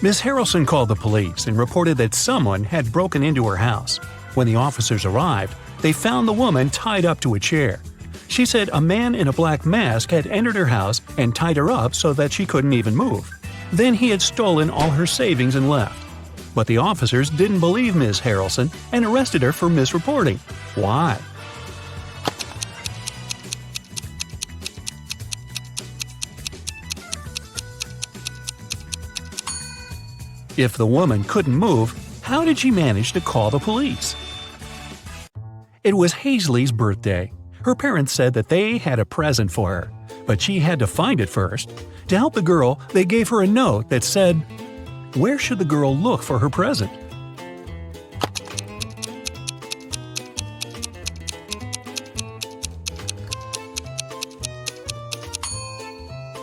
Miss Harrelson called the police and reported that someone had broken into her house. When the officers arrived, they found the woman tied up to a chair. She said a man in a black mask had entered her house and tied her up so that she couldn't even move. Then he had stolen all her savings and left. But the officers didn't believe Miss Harrelson and arrested her for misreporting. Why? If the woman couldn't move, how did she manage to call the police? It was Hazley's birthday. Her parents said that they had a present for her, but she had to find it first. To help the girl, they gave her a note that said, "Where should the girl look for her present?"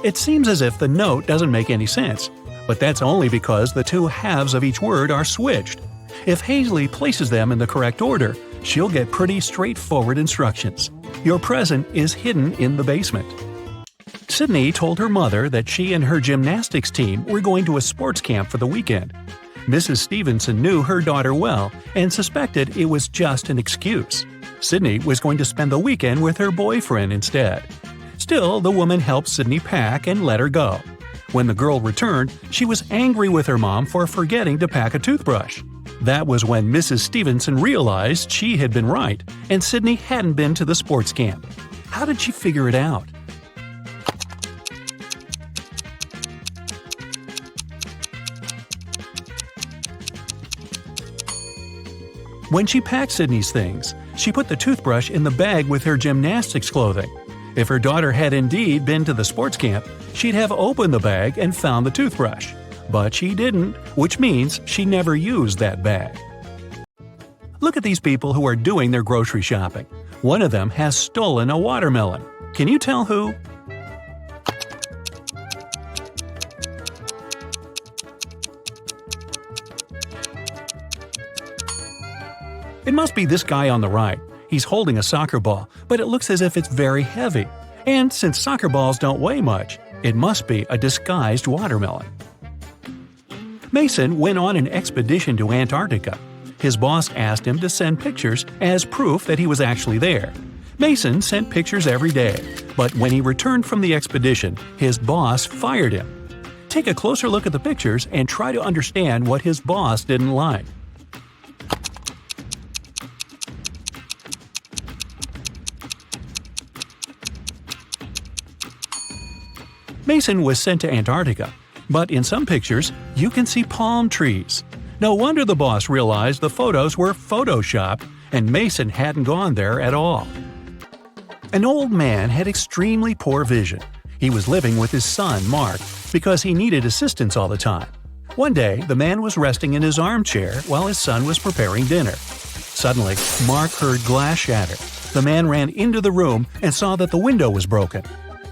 It seems as if the note doesn't make any sense, but that's only because the two halves of each word are switched. If Hazley places them in the correct order, she'll get pretty straightforward instructions. Your present is hidden in the basement. Sydney told her mother that she and her gymnastics team were going to a sports camp for the weekend. Mrs. Stevenson knew her daughter well and suspected it was just an excuse. Sydney was going to spend the weekend with her boyfriend instead. Still, the woman helped Sydney pack and let her go. When the girl returned, she was angry with her mom for forgetting to pack a toothbrush. That was when Mrs. Stevenson realized she had been right, and Sydney hadn't been to the sports camp. How did she figure it out? When she packed Sydney's things, she put the toothbrush in the bag with her gymnastics clothing. If her daughter had indeed been to the sports camp, she'd have opened the bag and found the toothbrush. But she didn't, which means she never used that bag. Look at these people who are doing their grocery shopping. One of them has stolen a watermelon. Can you tell who? It must be this guy on the right. He's holding a soccer ball, but it looks as if it's very heavy. And since soccer balls don't weigh much, it must be a disguised watermelon. Mason went on an expedition to Antarctica. His boss asked him to send pictures as proof that he was actually there. Mason sent pictures every day, but when he returned from the expedition, his boss fired him. Take a closer look at the pictures and try to understand what his boss didn't like. Mason was sent to Antarctica, but in some pictures, you can see palm trees. No wonder the boss realized the photos were photoshopped and Mason hadn't gone there at all. An old man had extremely poor vision. He was living with his son, Mark, because he needed assistance all the time. One day, the man was resting in his armchair while his son was preparing dinner. Suddenly, Mark heard glass shatter. The man ran into the room and saw that the window was broken.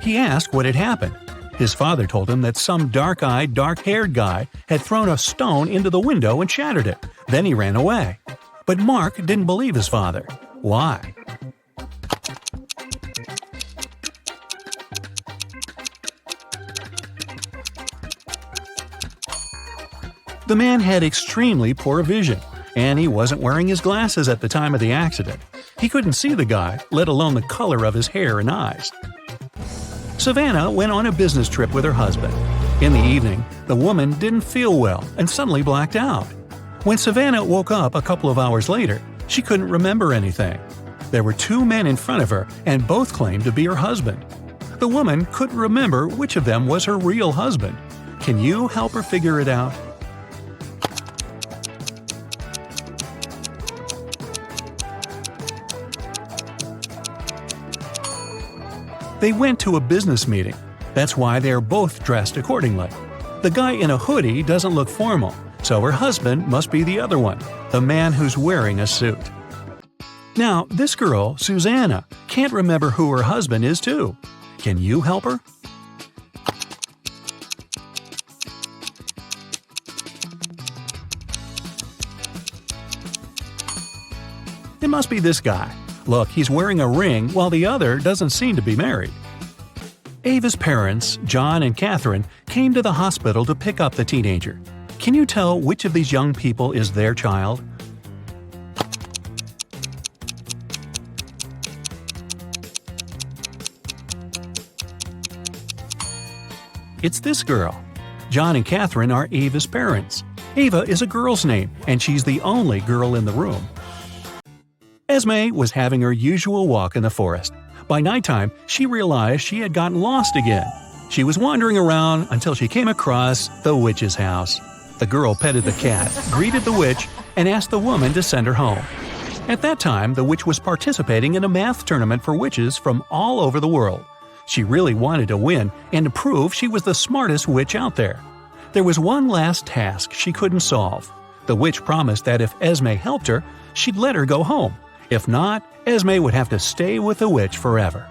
He asked what had happened. His father told him that some dark-eyed, dark-haired guy had thrown a stone into the window and shattered it. Then he ran away. But Mark didn't believe his father. Why? The man had extremely poor vision, and he wasn't wearing his glasses at the time of the accident. He couldn't see the guy, let alone the color of his hair and eyes. Savannah went on a business trip with her husband. In the evening, the woman didn't feel well and suddenly blacked out. When Savannah woke up a couple of hours later, she couldn't remember anything. There were two men in front of her, and both claimed to be her husband. The woman couldn't remember which of them was her real husband. Can you help her figure it out? They went to a business meeting. That's why they are both dressed accordingly. The guy in a hoodie doesn't look formal, so her husband must be the other one, the man who's wearing a suit. Now, this girl, Susanna, can't remember who her husband is too. Can you help her? It must be this guy. Look, he's wearing a ring while the other doesn't seem to be married. Ava's parents, John and Catherine, came to the hospital to pick up the teenager. Can you tell which of these young people is their child? It's this girl. John and Catherine are Ava's parents. Ava is a girl's name, and she's the only girl in the room. Esme was having her usual walk in the forest. By nighttime, she realized she had gotten lost again. She was wandering around until she came across the witch's house. The girl petted the cat, greeted the witch, and asked the woman to send her home. At that time, the witch was participating in a math tournament for witches from all over the world. She really wanted to win and to prove she was the smartest witch out there. There was one last task she couldn't solve. The witch promised that if Esme helped her, she'd let her go home. If not, Esme would have to stay with the witch forever.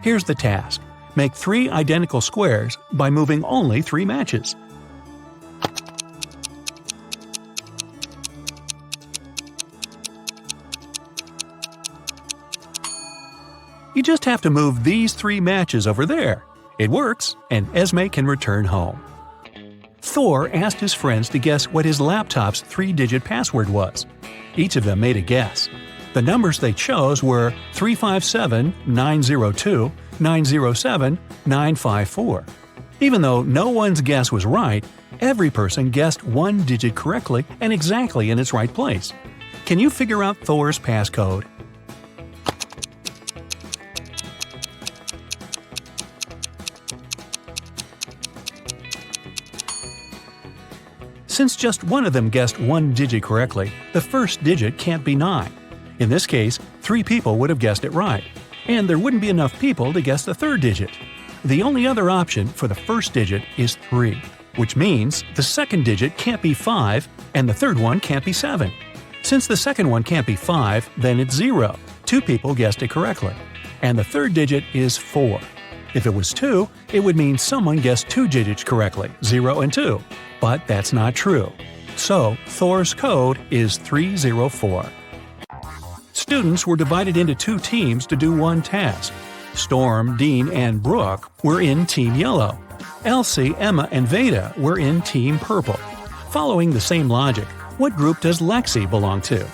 Here's the task. Make 3 identical squares by moving only 3 matches. You just have to move these 3 matches over there. It works, and Esme can return home. Thor asked his friends to guess what his laptop's 3-digit password was. Each of them made a guess. The numbers they chose were 357-902-907-954. Even though no one's guess was right, every person guessed 1 digit correctly and exactly in its right place. Can you figure out Thor's passcode? Since just one of them guessed 1 digit correctly, the first digit can't be 9. In this case, 3 people would have guessed it right, and there wouldn't be enough people to guess the third digit. The only other option for the first digit is 3, which means the second digit can't be 5 and the third one can't be 7. Since the second one can't be 5, then it's 0. 2 people guessed it correctly. And the third digit is 4. If it was 2, it would mean someone guessed 2 digits correctly, 0 and 2. But that's not true. So, Thor's code is 304. Students were divided into 2 teams to do one task. Storm, Dean, and Brooke were in Team Yellow. Elsie, Emma, and Veda were in Team Purple. Following the same logic, what group does Lexi belong to?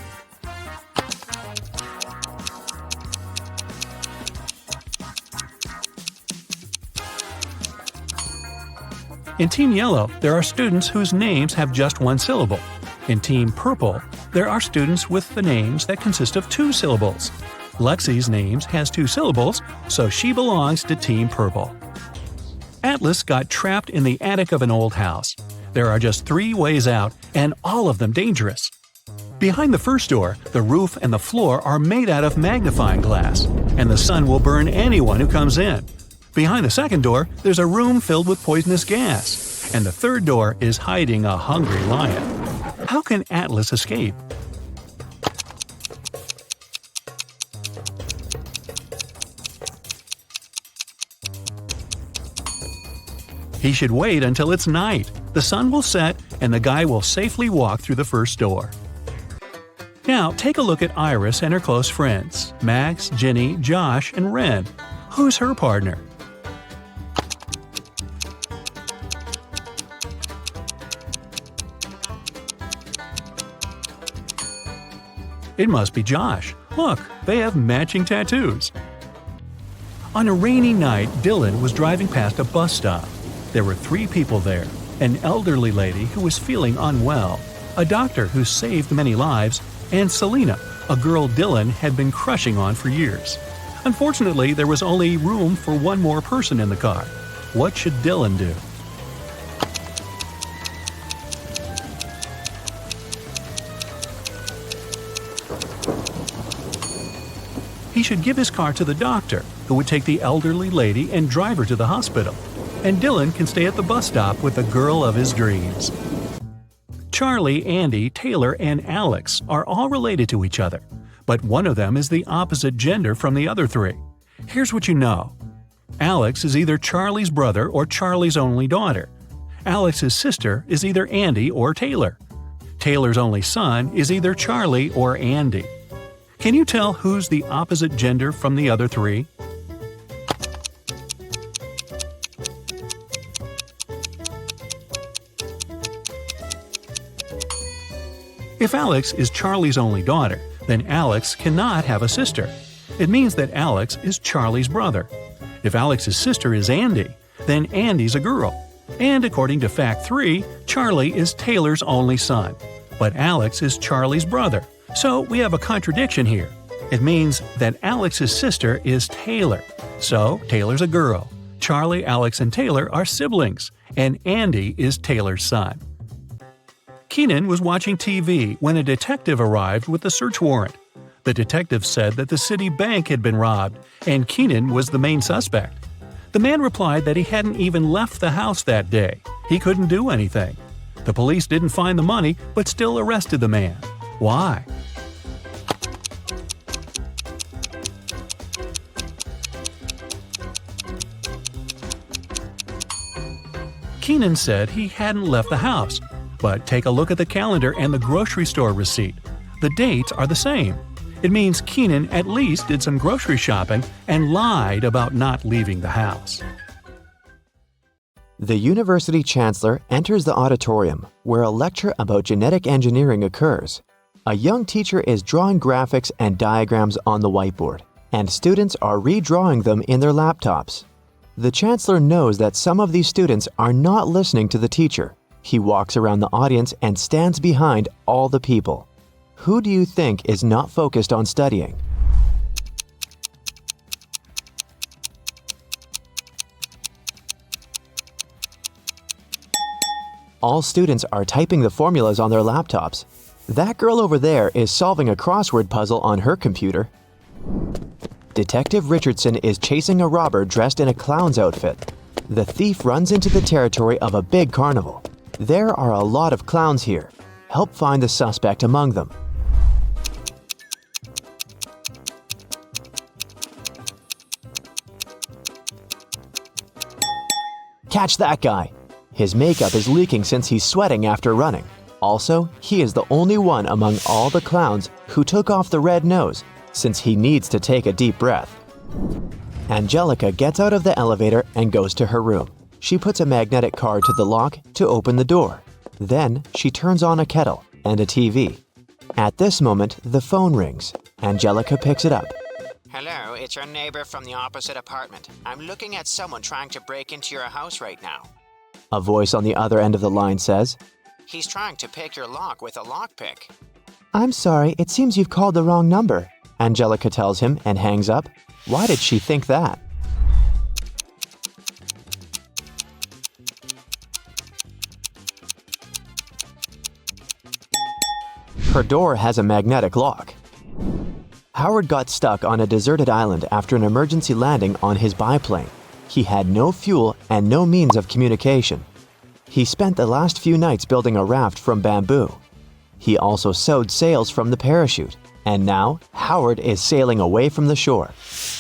In Team Yellow, there are students whose names have just 1 syllable. In Team Purple, there are students with the names that consist of 2 syllables. Lexi's name has 2 syllables, so she belongs to Team Purple. Atlas got trapped in the attic of an old house. There are just 3 ways out, and all of them dangerous. Behind the first door, the roof and the floor are made out of magnifying glass, and the sun will burn anyone who comes in. Behind the second door, there's a room filled with poisonous gas, and the third door is hiding a hungry lion. How can Atlas escape? He should wait until it's night. The sun will set, and the guy will safely walk through the first door. Now, take a look at Iris and her close friends, Max, Ginny, Josh, and Ren. Who's her partner? It must be Josh. Look, they have matching tattoos. On a rainy night, Dylan was driving past a bus stop. There were 3 people there: an elderly lady who was feeling unwell, a doctor who saved many lives, and Selena, a girl Dylan had been crushing on for years. Unfortunately, there was only room for 1 more person in the car. What should Dylan do? He should give his car to the doctor, who would take the elderly lady and drive her to the hospital. And Dylan can stay at the bus stop with the girl of his dreams. Charlie, Andy, Taylor, and Alex are all related to each other, but one of them is the opposite gender from the other 3. Here's what you know. Alex is either Charlie's brother or Charlie's only daughter. Alex's sister is either Andy or Taylor. Taylor's only son is either Charlie or Andy. Can you tell who's the opposite gender from the other 3? If Alex is Charlie's only daughter, then Alex cannot have a sister. It means that Alex is Charlie's brother. If Alex's sister is Andy, then Andy's a girl. And according to Fact 3, Charlie is Taylor's only son. But Alex is Charlie's brother. So we have a contradiction here. It means that Alex's sister is Taylor. So Taylor's a girl. Charlie, Alex, and Taylor are siblings. And Andy is Taylor's son. Keenan was watching TV when a detective arrived with a search warrant. The detective said that the city bank had been robbed, and Keenan was the main suspect. The man replied that he hadn't even left the house that day. He couldn't do anything. The police didn't find the money, but still arrested the man. Why? Keenan said he hadn't left the house. But take a look at the calendar and the grocery store receipt. The dates are the same. It means Keenan at least did some grocery shopping and lied about not leaving the house. The university chancellor enters the auditorium where a lecture about genetic engineering occurs. A young teacher is drawing graphics and diagrams on the whiteboard, and students are redrawing them in their laptops. The chancellor knows that some of these students are not listening to the teacher. He walks around the audience and stands behind all the people. Who do you think is not focused on studying? All students are typing the formulas on their laptops. That girl over there is solving a crossword puzzle on her computer. Detective Richardson is chasing a robber dressed in a clown's outfit. The thief runs into the territory of a big carnival. There are a lot of clowns here. Help find the suspect among them. Catch that guy! His makeup is leaking since he's sweating after running. Also, he is the only one among all the clowns who took off the red nose, since he needs to take a deep breath. Angelica gets out of the elevator and goes to her room. She puts a magnetic card to the lock to open the door. Then, she turns on a kettle and a TV. At this moment, the phone rings. Angelica picks it up. Hello, it's your neighbor from the opposite apartment. I'm looking at someone trying to break into your house right now. A voice on the other end of the line says, He's trying to pick your lock with a lockpick. I'm sorry, it seems you've called the wrong number, Angelica tells him and hangs up. Why did she think that? Her door has a magnetic lock. Howard got stuck on a deserted island after an emergency landing on his biplane. He had no fuel and no means of communication. He spent the last few nights building a raft from bamboo. He also sewed sails from the parachute, and now Howard is sailing away from the shore.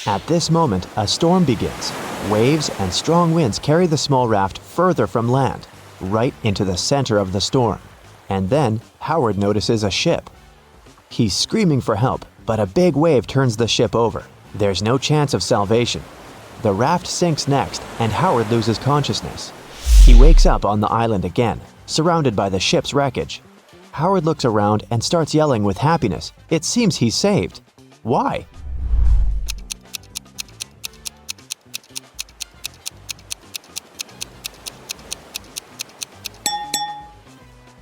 At this moment, a storm begins. Waves and strong winds carry the small raft further from land, right into the center of the storm. And then Howard notices a ship. He's screaming for help, but a big wave turns the ship over. There's no chance of salvation. The raft sinks next, and Howard loses consciousness. He wakes up on the island again, surrounded by the ship's wreckage. Howard looks around and starts yelling with happiness. It seems he's saved. Why?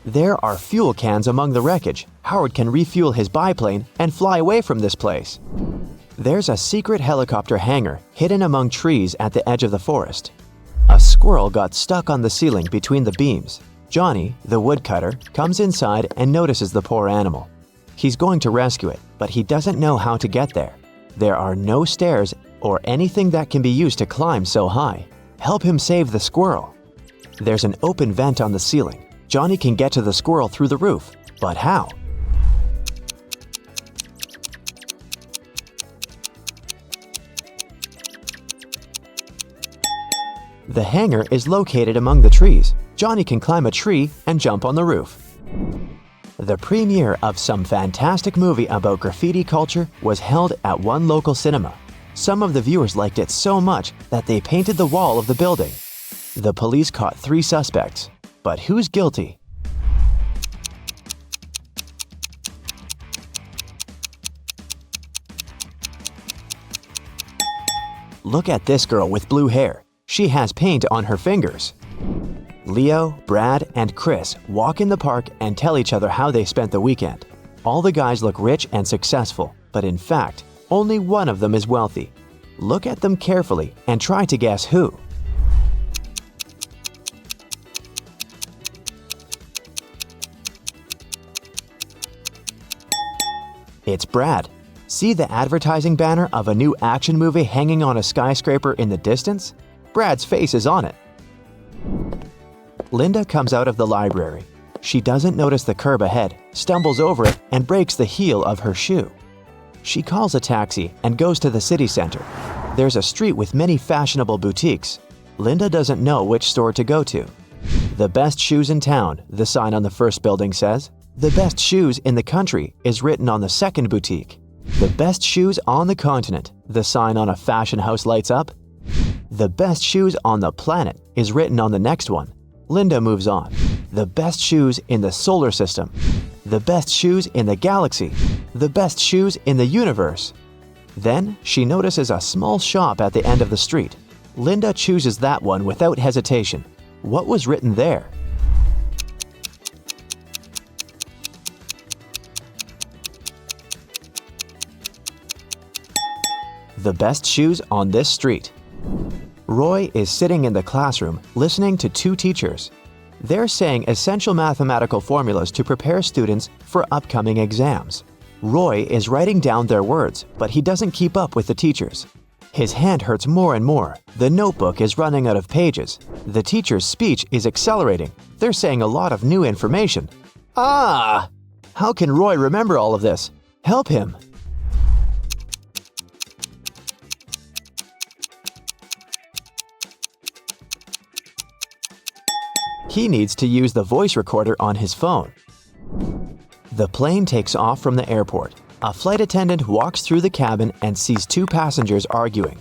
There are fuel cans among the wreckage. Howard can refuel his biplane and fly away from this place. There's a secret helicopter hangar hidden among trees at the edge of the forest. A squirrel got stuck on the ceiling between the beams. Johnny, the woodcutter, comes inside and notices the poor animal. He's going to rescue it, but he doesn't know how to get there. There are no stairs or anything that can be used to climb so high. Help him save the squirrel. There's an open vent on the ceiling. Johnny can get to the squirrel through the roof, but how? The hangar is located among the trees. Johnny can climb a tree and jump on the roof. The premiere of some fantastic movie about graffiti culture was held at one local cinema. Some of the viewers liked it so much that they painted the wall of the building. The police caught 3 suspects. But who's guilty? Look at this girl with blue hair. She has paint on her fingers. Leo, Brad, and Chris walk in the park and tell each other how they spent the weekend. All the guys look rich and successful, but in fact, only one of them is wealthy. Look at them carefully and try to guess who. It's Brad. See the advertising banner of a new action movie hanging on a skyscraper in the distance? Brad's face is on it. Linda comes out of the library. She doesn't notice the curb ahead, stumbles over it, and breaks the heel of her shoe. She calls a taxi and goes to the city center. There's a street with many fashionable boutiques. Linda doesn't know which store to go to. The best shoes in town, the sign on the first building says. The best shoes in the country is written on the second boutique. The best shoes on the continent, the sign on a fashion house lights up. The best shoes on the planet is written on the next one. Linda moves on. The best shoes in the solar system. The best shoes in the galaxy. The best shoes in the universe. Then she notices a small shop at the end of the street. Linda chooses that one without hesitation. What was written there? The best shoes on this street. Roy is sitting in the classroom listening to two teachers. They're saying essential mathematical formulas to prepare students for upcoming exams. Roy is writing down their words, but he doesn't keep up with the teachers. His hand hurts more and more. The notebook is running out of pages. The teacher's speech is accelerating. They're saying a lot of new information. Ah! How can Roy remember all of this? Help him! He needs to use the voice recorder on his phone. The plane takes off from the airport. A flight attendant walks through the cabin and sees two passengers arguing.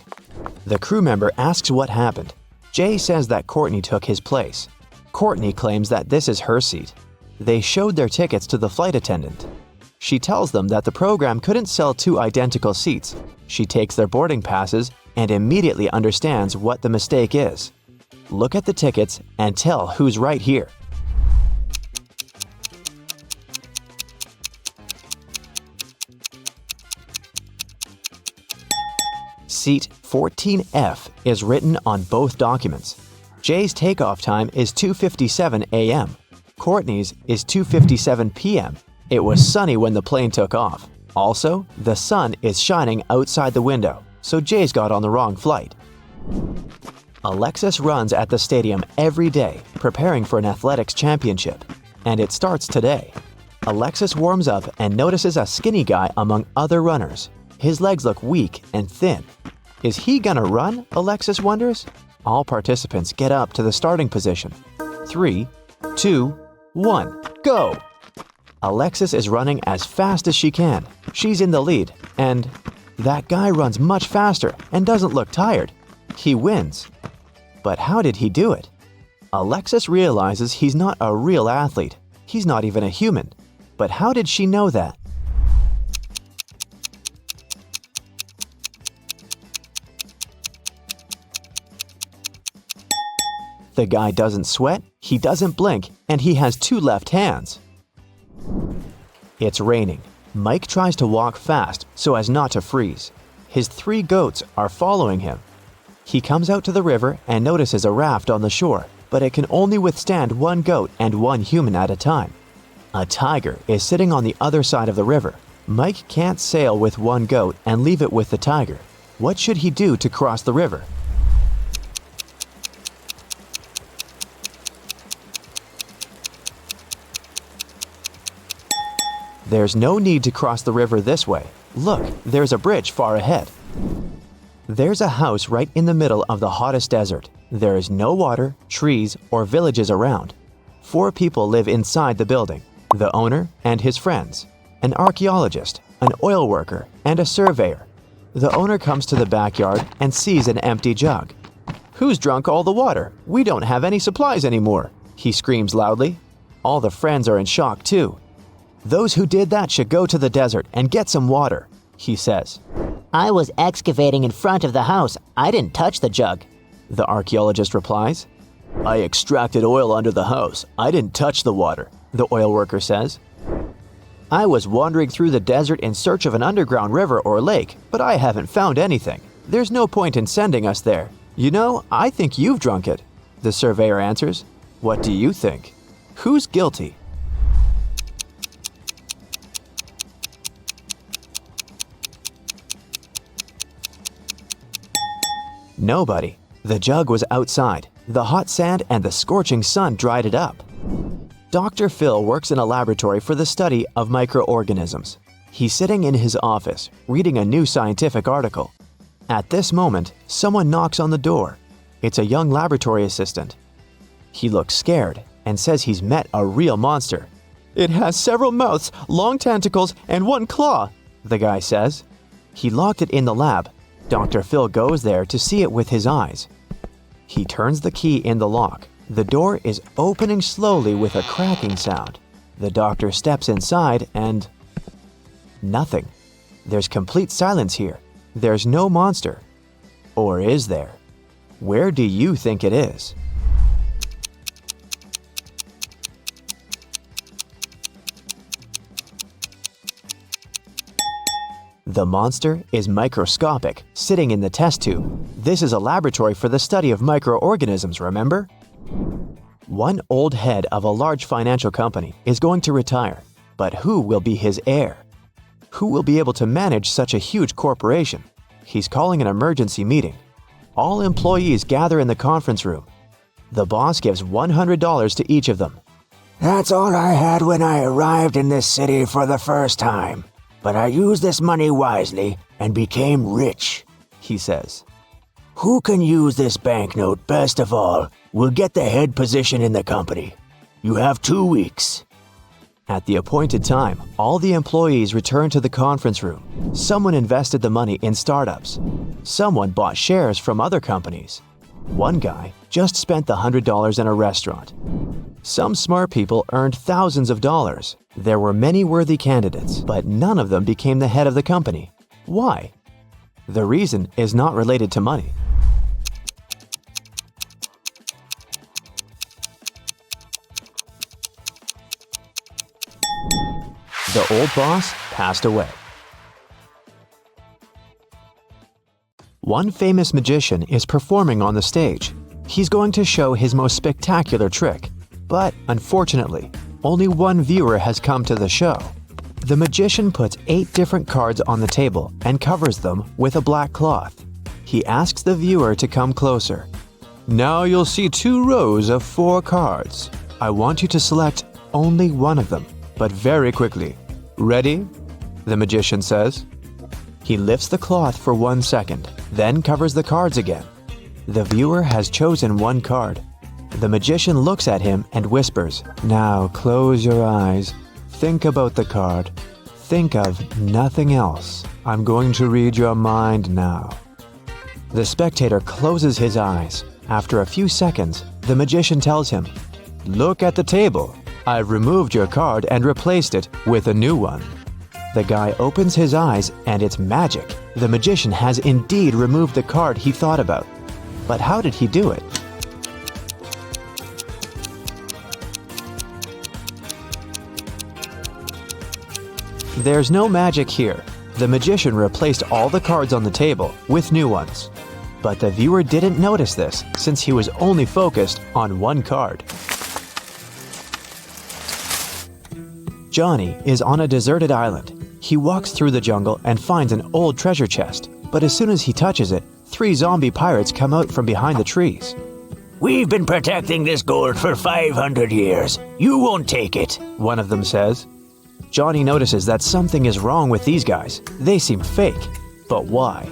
The crew member asks what happened. Jay says that Courtney took his place. Courtney claims that this is her seat. They showed their tickets to the flight attendant. She tells them that the program couldn't sell two identical seats. She takes their boarding passes and immediately understands what the mistake is. Look at the tickets and tell who's right here. Seat 14F is written on both documents. Jay's takeoff time is 2:57 a.m. Courtney's is 2:57 p.m. It was sunny when the plane took off. Also, the sun is shining outside the window, so Jay's got on the wrong flight. Alexis runs at the stadium every day, preparing for an athletics championship. And it starts today. Alexis warms up and notices a skinny guy among other runners. His legs look weak and thin. Is he gonna run? Alexis wonders. All participants get up to the starting position. 3, 2, 1, go! Alexis is running as fast as she can. She's in the lead, and that guy runs much faster and doesn't look tired. He wins. But how did he do it? Alexis realizes he's not a real athlete. He's not even a human. But how did she know that? The guy doesn't sweat, he doesn't blink, and he has two left hands. It's raining. Mike tries to walk fast so as not to freeze. His 3 goats are following him. He comes out to the river and notices a raft on the shore, but it can only withstand 1 goat and 1 human at a time. A tiger is sitting on the other side of the river. Mike can't sail with 1 goat and leave it with the tiger. What should he do to cross the river? There's no need to cross the river this way. Look, there's a bridge far ahead. There's a house right in the middle of the hottest desert. There is no water, trees, or villages around. 4 people live inside the building: the owner and his friends, an archaeologist, an oil worker, and a surveyor. The owner comes to the backyard and sees an empty jug. "Who's drunk all the water? We don't have any supplies anymore," he screams loudly. All the friends are in shock too. "Those who did that should go to the desert and get some water," he says. I was excavating in front of the house. I didn't touch the jug. The archaeologist replies. I extracted oil under the house. I didn't touch the water, the oil worker says. I was wandering through the desert in search of an underground river or lake, but I haven't found anything. There's no point in sending us there. You know, I think you've drunk it, the surveyor answers. What do you think? Who's guilty? Nobody. The jug was outside. The hot sand and the scorching sun dried it up. Dr. Phil works in a laboratory for the study of microorganisms. He's sitting in his office, reading a new scientific article. At this moment, someone knocks on the door. It's a young laboratory assistant. He looks scared and says he's met a real monster. It has several mouths, long tentacles, and one claw, the guy says. He locked it in the lab. Dr. Phil goes there to see it with his eyes. He turns the key in the lock. The door is opening slowly with a cracking sound. The doctor steps inside and... nothing. There's complete silence here. There's no monster. Or is there? Where do you think it is? The monster is microscopic, sitting in the test tube. This is a laboratory for the study of microorganisms, remember? One old head of a large financial company is going to retire, but who will be his heir? Who will be able to manage such a huge corporation? He's calling an emergency meeting. All employees gather in the conference room. The boss gives $100 to each of them. That's all I had when I arrived in this city for the first time. But I used this money wisely and became rich, he says. Who can use this banknote best of all will get the head position in the company. You have 2 weeks. At the appointed time, all the employees return to the conference room. Someone invested the money in startups. Someone bought shares from other companies. One guy just spent the $100 in a restaurant. Some smart people earned thousands of dollars. There were many worthy candidates, but none of them became the head of the company. Why? The reason is not related to money. The old boss passed away. One famous magician is performing on the stage. He's going to show his most spectacular trick. But, unfortunately, only one viewer has come to the show. The magician puts 8 different cards on the table and covers them with a black cloth. He asks the viewer to come closer. Now you'll see 2 rows of 4 cards. I want you to select only one of them, but very quickly. Ready? The magician says. He lifts the cloth for 1 second, then covers the cards again. The viewer has chosen one card. The magician looks at him and whispers, Now close your eyes. Think about the card. Think of nothing else. I'm going to read your mind now. The spectator closes his eyes. After a few seconds, the magician tells him, Look at the table. I've removed your card and replaced it with a new one. The guy opens his eyes and it's magic. The magician has indeed removed the card he thought about. But how did he do it? There's no magic here. The magician replaced all the cards on the table with new ones. But the viewer didn't notice this since he was only focused on one card. Johnny is on a deserted island. He walks through the jungle and finds an old treasure chest. But as soon as he touches it, 3 zombie pirates come out from behind the trees. We've been protecting this gold for 500 years. You won't take it, one of them says. Johnny notices that something is wrong with these guys. They seem fake. But why?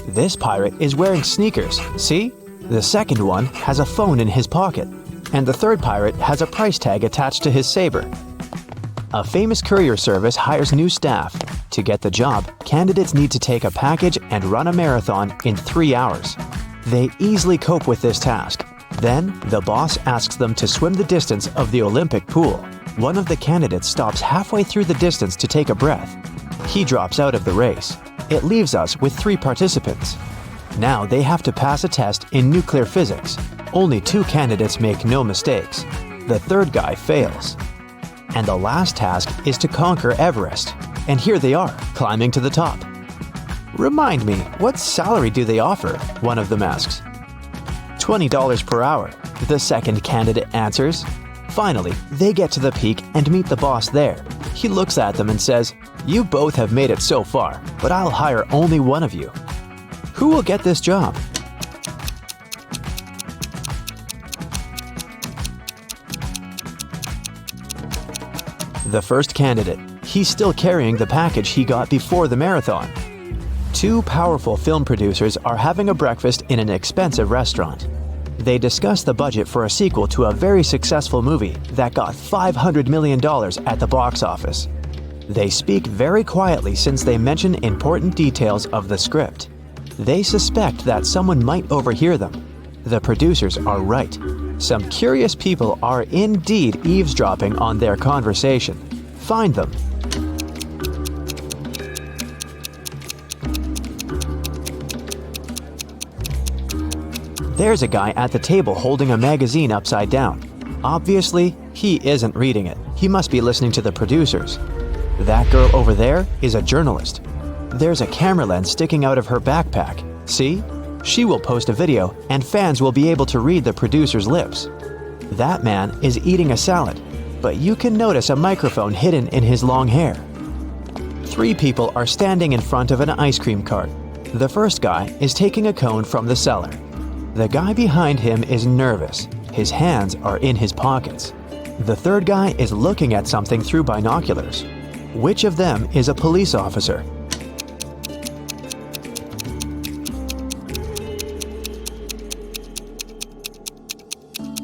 This pirate is wearing sneakers, see? The second one has a phone in his pocket, and the third pirate has a price tag attached to his saber. A famous courier service hires new staff. To get the job, candidates need to take a package and run a marathon in 3 hours. They easily cope with this task. Then, the boss asks them to swim the distance of the Olympic pool. One of the candidates stops halfway through the distance to take a breath. He drops out of the race. It leaves us with 3 participants. Now they have to pass a test in nuclear physics. Only 2 candidates make no mistakes. The third guy fails. And the last task is to conquer Everest. And here they are, climbing to the top. "Remind me, what salary do they offer?" one of them asks. $20 per hour, the second candidate answers. Finally, they get to the peak and meet the boss there. He looks at them and says, "You both have made it so far, but I'll hire only one of you. Who will get this job?" The first candidate. He's still carrying the package he got before the marathon. 2 powerful film producers are having a breakfast in an expensive restaurant. They discuss the budget for a sequel to a very successful movie that got $500 million at the box office. They speak very quietly since they mention important details of the script. They suspect that someone might overhear them. The producers are right. Some curious people are indeed eavesdropping on their conversation. Find them. There's a guy at the table holding a magazine upside down. Obviously, he isn't reading it. He must be listening to the producers. That girl over there is a journalist. There's a camera lens sticking out of her backpack. See? She will post a video and fans will be able to read the producer's lips. That man is eating a salad, but you can notice a microphone hidden in his long hair. 3 people are standing in front of an ice cream cart. The first guy is taking a cone from the seller. The guy behind him is nervous. His hands are in his pockets. The third guy is looking at something through binoculars. Which of them is a police officer?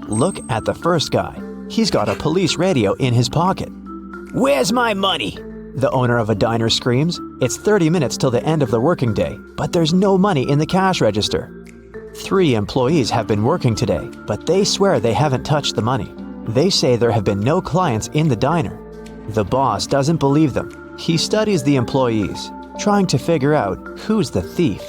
Look at the first guy. He's got a police radio in his pocket. "Where's my money?" the owner of a diner screams. It's 30 minutes till the end of the working day, but there's no money in the cash register. 3 employees have been working today, but they swear they haven't touched the money. They say there have been no clients in the diner. The boss doesn't believe them. He studies the employees, trying to figure out who's the thief.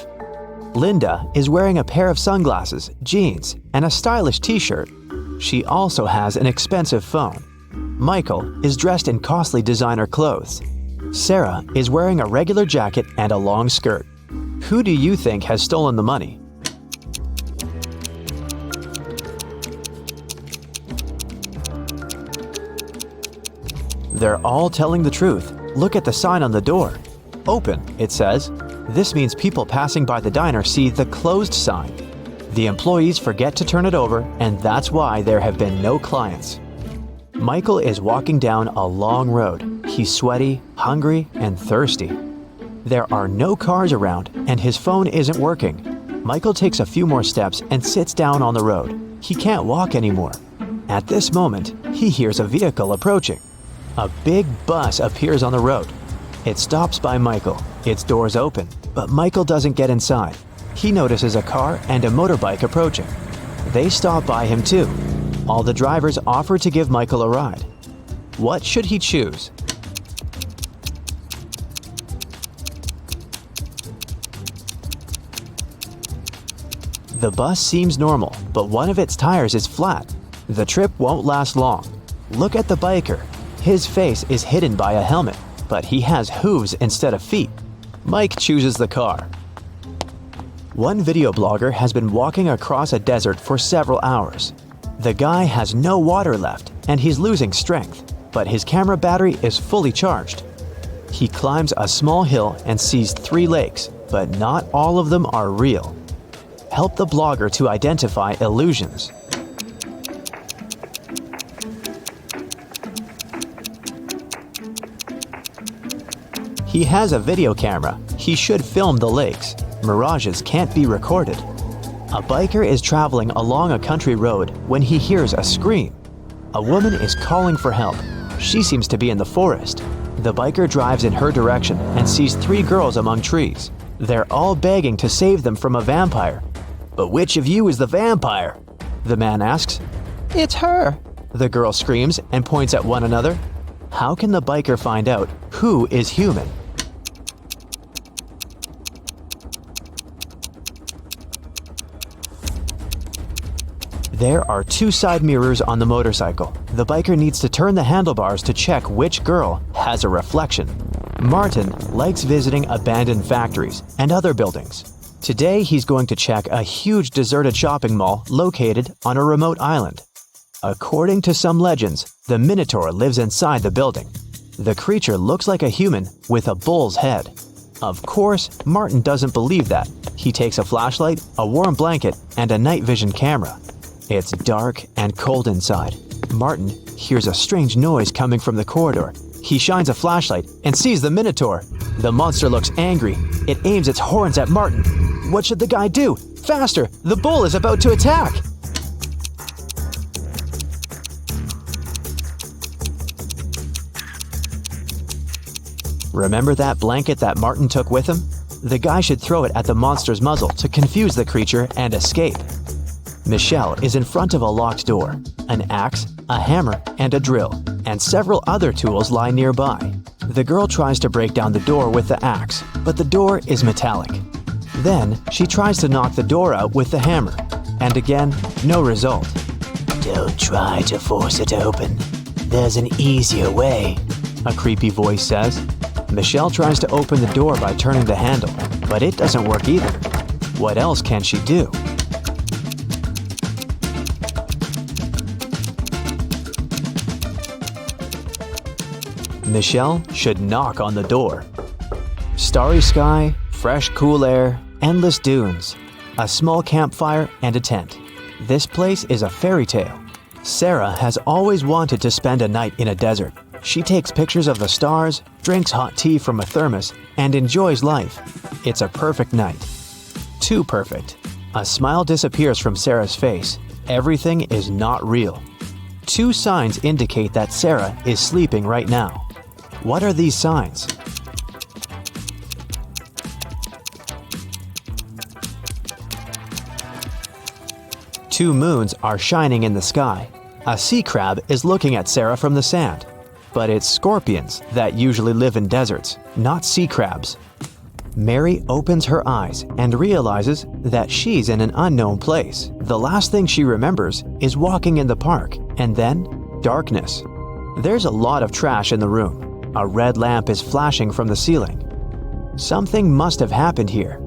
Linda is wearing a pair of sunglasses, jeans, and a stylish t-shirt. She also has an expensive phone. Michael is dressed in costly designer clothes. Sarah is wearing a regular jacket and a long skirt. Who do you think has stolen the money? They're all telling the truth. Look at the sign on the door. Open, it says. This means people passing by the diner see the closed sign. The employees forget to turn it over, and that's why there have been no clients. Michael is walking down a long road. He's sweaty, hungry, and thirsty. There are no cars around, and his phone isn't working. Michael takes a few more steps and sits down on the road. He can't walk anymore. At this moment, he hears a vehicle approaching. A big bus appears on the road. It stops by Michael. Its doors open, but Michael doesn't get inside. He notices a car and a motorbike approaching. They stop by him too. All the drivers offer to give Michael a ride. What should he choose? The bus seems normal, but one of its tires is flat. The trip won't last long. Look at the biker. His face is hidden by a helmet, but he has hooves instead of feet. Mike chooses the car. One video blogger has been walking across a desert for several hours. The guy has no water left, and he's losing strength, but his camera battery is fully charged. He climbs a small hill and sees 3 lakes, but not all of them are real. Help the blogger to identify illusions. He has a video camera. He should film the lakes. Mirages can't be recorded. A biker is traveling along a country road when he hears a scream. A woman is calling for help. She seems to be in the forest. The biker drives in her direction and sees 3 girls among trees. They're all begging to save them from a vampire. But which of you is the vampire? The man asks. "It's her!" the girl screams and points at one another. How can the biker find out who is human? There are two side mirrors on the motorcycle. The biker needs to turn the handlebars to check which girl has a reflection. Martin likes visiting abandoned factories and other buildings. Today he's going to check a huge deserted shopping mall located on a remote island. According to some legends, the Minotaur lives inside the building. The creature looks like a human with a bull's head. Of course, Martin doesn't believe that. He takes a flashlight, a warm blanket, and a night vision camera. It's dark and cold inside. Martin hears a strange noise coming from the corridor. He shines a flashlight and sees the Minotaur. The monster looks angry. It aims its horns at Martin. What should the guy do? Faster! The bull is about to attack! Remember that blanket that Martin took with him? The guy should throw it at the monster's muzzle to confuse the creature and escape. Michelle is in front of a locked door. An axe, a hammer, and a drill, and several other tools lie nearby. The girl tries to break down the door with the axe, but the door is metallic. Then, she tries to knock the door out with the hammer, and again, no result. Don't try to force it open. There's an easier way, a creepy voice says. Michelle tries to open the door by turning the handle, but it doesn't work either. What else can she do? Michelle should knock on the door. Starry sky, fresh cool air, endless dunes, a small campfire, and a tent. This place is a fairy tale. Sarah has always wanted to spend a night in a desert. She takes pictures of the stars, drinks hot tea from a thermos, and enjoys life. It's a perfect night. Too perfect. A smile disappears from Sarah's face. Everything is not real. Two signs indicate that Sarah is sleeping right now. What are these signs? Two moons are shining in the sky. A sea crab is looking at Sarah from the sand. But it's scorpions that usually live in deserts, not sea crabs. Mary opens her eyes and realizes that she's in an unknown place. The last thing she remembers is walking in the park, and then darkness. There's a lot of trash in the room. A red lamp is flashing from the ceiling. Something must have happened here.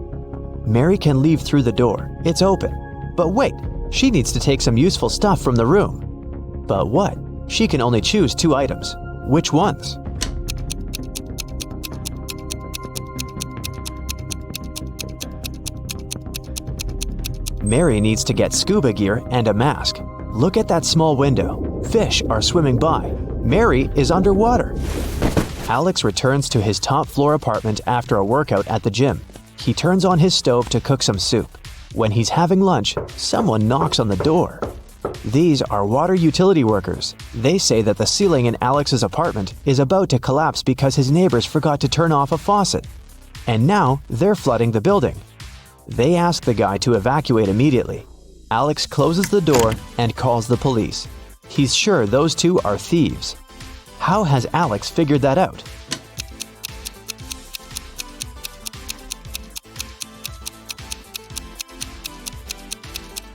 Mary can leave through the door. It's open. But wait, she needs to take some useful stuff from the room. But what? She can only choose 2 items. Which ones? Mary needs to get scuba gear and a mask. Look at that small window. Fish are swimming by. Mary is underwater. Alex returns to his top-floor apartment after a workout at the gym. He turns on his stove to cook some soup. When he's having lunch, someone knocks on the door. These are water utility workers. They say that the ceiling in Alex's apartment is about to collapse because his neighbors forgot to turn off a faucet. And now they're flooding the building. They ask the guy to evacuate immediately. Alex closes the door and calls the police. He's sure those two are thieves. How has Alex figured that out?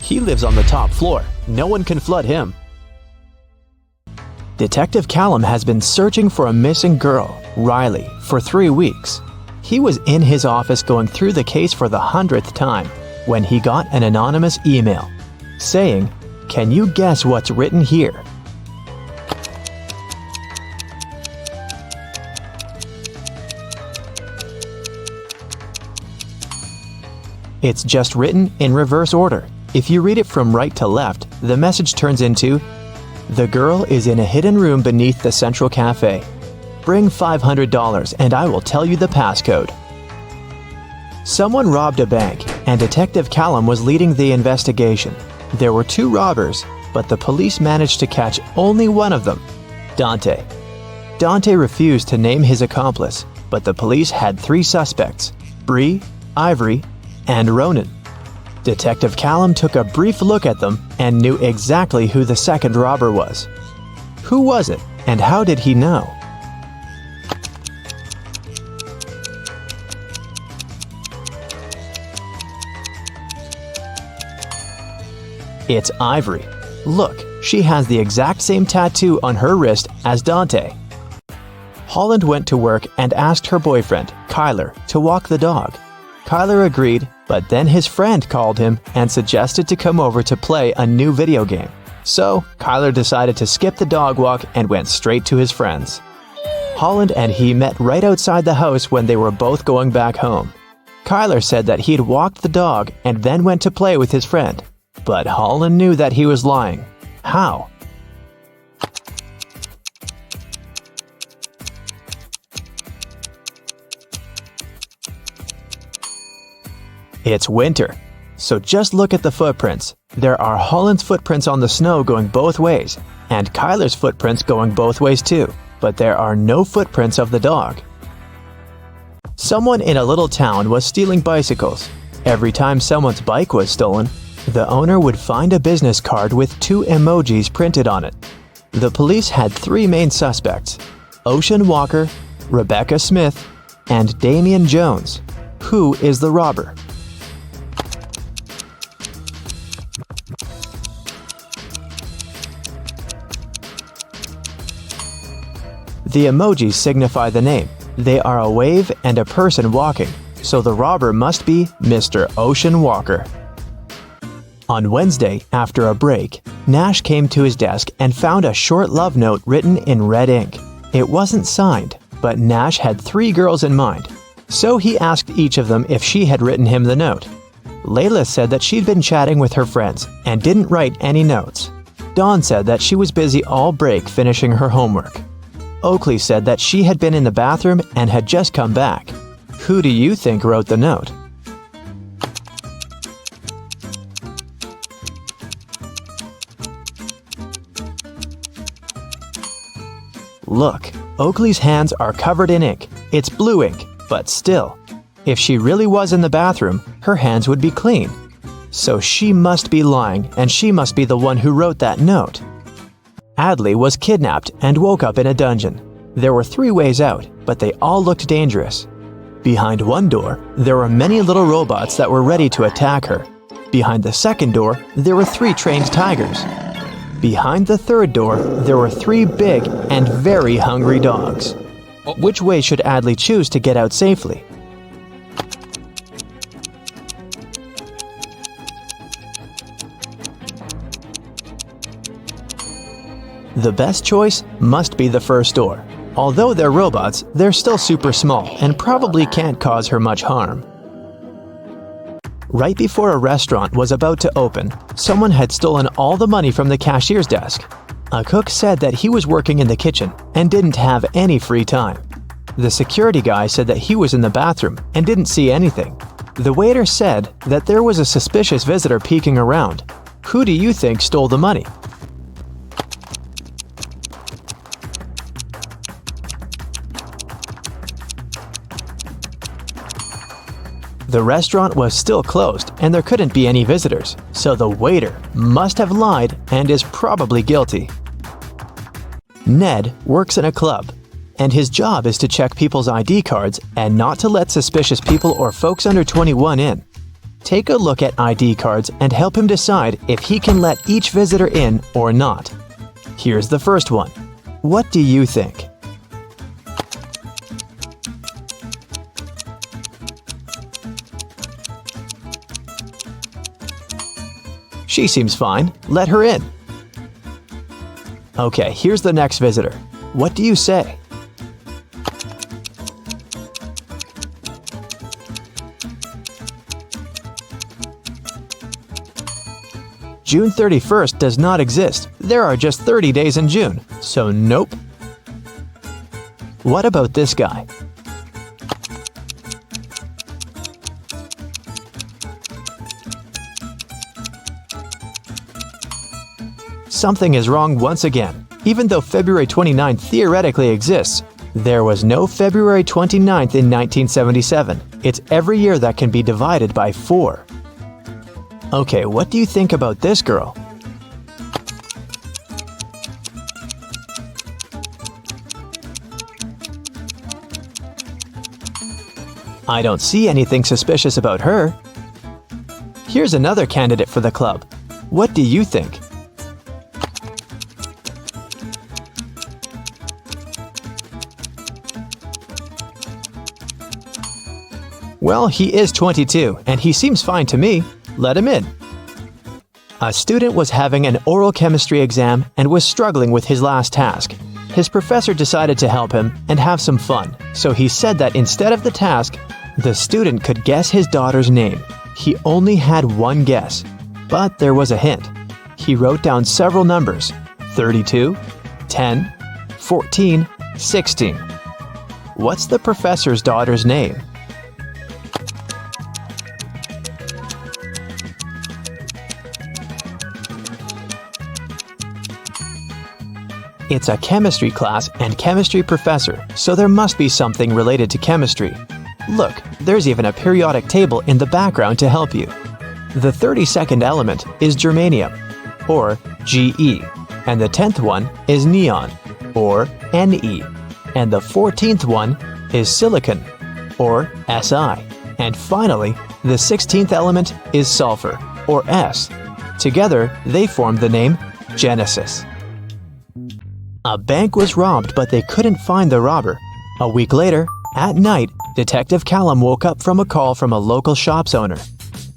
He lives on the top floor. No one can flood him. Detective Callum has been searching for a missing girl, Riley, for 3 weeks. He was in his office going through the case for the 100th time when he got an anonymous email saying, "Can you guess what's written here?" It's just written in reverse order. If you read it from right to left, the message turns into, "The girl is in a hidden room beneath the Central Cafe. Bring $500 and I will tell you the passcode." Someone robbed a bank, and Detective Callum was leading the investigation. There were 2 robbers, but the police managed to catch only one of them, Dante. Dante refused to name his accomplice, but the police had 3 suspects, Bree, Ivory, and Ronan. Detective Callum took a brief look at them and knew exactly who the second robber was. Who was it, and how did he know? It's Ivory. Look, she has the exact same tattoo on her wrist as Dante. Holland went to work and asked her boyfriend, Kyler, to walk the dog. Kyler agreed, but then his friend called him and suggested to come over to play a new video game. So, Kyler decided to skip the dog walk and went straight to his friends. Holland and he met right outside the house when they were both going back home. Kyler said that he'd walked the dog and then went to play with his friend. But Holland knew that he was lying. How? It's winter, so just look at the footprints. There are Holland's footprints on the snow going both ways, and Kyler's footprints going both ways too, but there are no footprints of the dog. Someone in a little town was stealing bicycles. Every time someone's bike was stolen, the owner would find a business card with 2 emojis printed on it. The police had 3 main suspects: Ocean Walker, Rebecca Smith, and Damian Jones. Who is the robber? The emojis signify the name. They are a wave and a person walking, so the robber must be Mr. Ocean Walker. On Wednesday, after a break, Nash came to his desk and found a short love note written in red ink. It wasn't signed, but Nash had 3 girls in mind, so he asked each of them if she had written him the note. Layla said that she'd been chatting with her friends and didn't write any notes. Dawn said that she was busy all break finishing her homework. Oakley said that she had been in the bathroom and had just come back. Who do you think wrote the note? Look, Oakley's hands are covered in ink. It's blue ink, but still. If she really was in the bathroom, her hands would be clean. So she must be lying, and she must be the one who wrote that note. Adley was kidnapped and woke up in a dungeon. There were 3 ways out, but they all looked dangerous. Behind one door, there were many little robots that were ready to attack her. Behind the second door, there were 3 trained tigers. Behind the third door, there were 3 big and very hungry dogs. Which way should Adley choose to get out safely? The best choice must be the first door. Although they're robots, they're still super small and probably can't cause her much harm. Right before a restaurant was about to open, someone had stolen all the money from the cashier's desk. A cook said that he was working in the kitchen and didn't have any free time. The security guy said that he was in the bathroom and didn't see anything. The waiter said that there was a suspicious visitor peeking around. Who do you think stole the money? The restaurant was still closed and there couldn't be any visitors, so the waiter must have lied and is probably guilty. Ned works in a club, and his job is to check people's ID cards and not to let suspicious people or folks under 21 in. Take a look at ID cards and help him decide if he can let each visitor in or not. Here's the first one. What do you think? She seems fine. Let her in. Okay, here's the next visitor. What do you say? June 31st does not exist. There are just 30 days in June, so nope. What about this guy? Something is wrong once again. Even though February 29th theoretically exists, there was no February 29th in 1977. It's every year that can be divided by 4. Okay, what do you think about this girl? I don't see anything suspicious about her. Here's another candidate for the club. What do you think? Well, he is 22, and he seems fine to me. Let him in. A student was having an oral chemistry exam and was struggling with his last task. His professor decided to help him and have some fun, so he said that instead of the task, the student could guess his daughter's name. He only had one guess, but there was a hint. He wrote down several numbers: 32, 10, 14, 16. What's the professor's daughter's name? It's a chemistry class and chemistry professor, so there must be something related to chemistry. Look, there's even a periodic table in the background to help you. The 32nd element is germanium, or Ge, and the 10th one is neon, or Ne, and the 14th one is silicon, or Si, and finally, the 16th element is sulfur, or S. Together, they form the name Genesis. A bank was robbed, but they couldn't find the robber. A week later, at night, Detective Callum woke up from a call from a local shop's owner.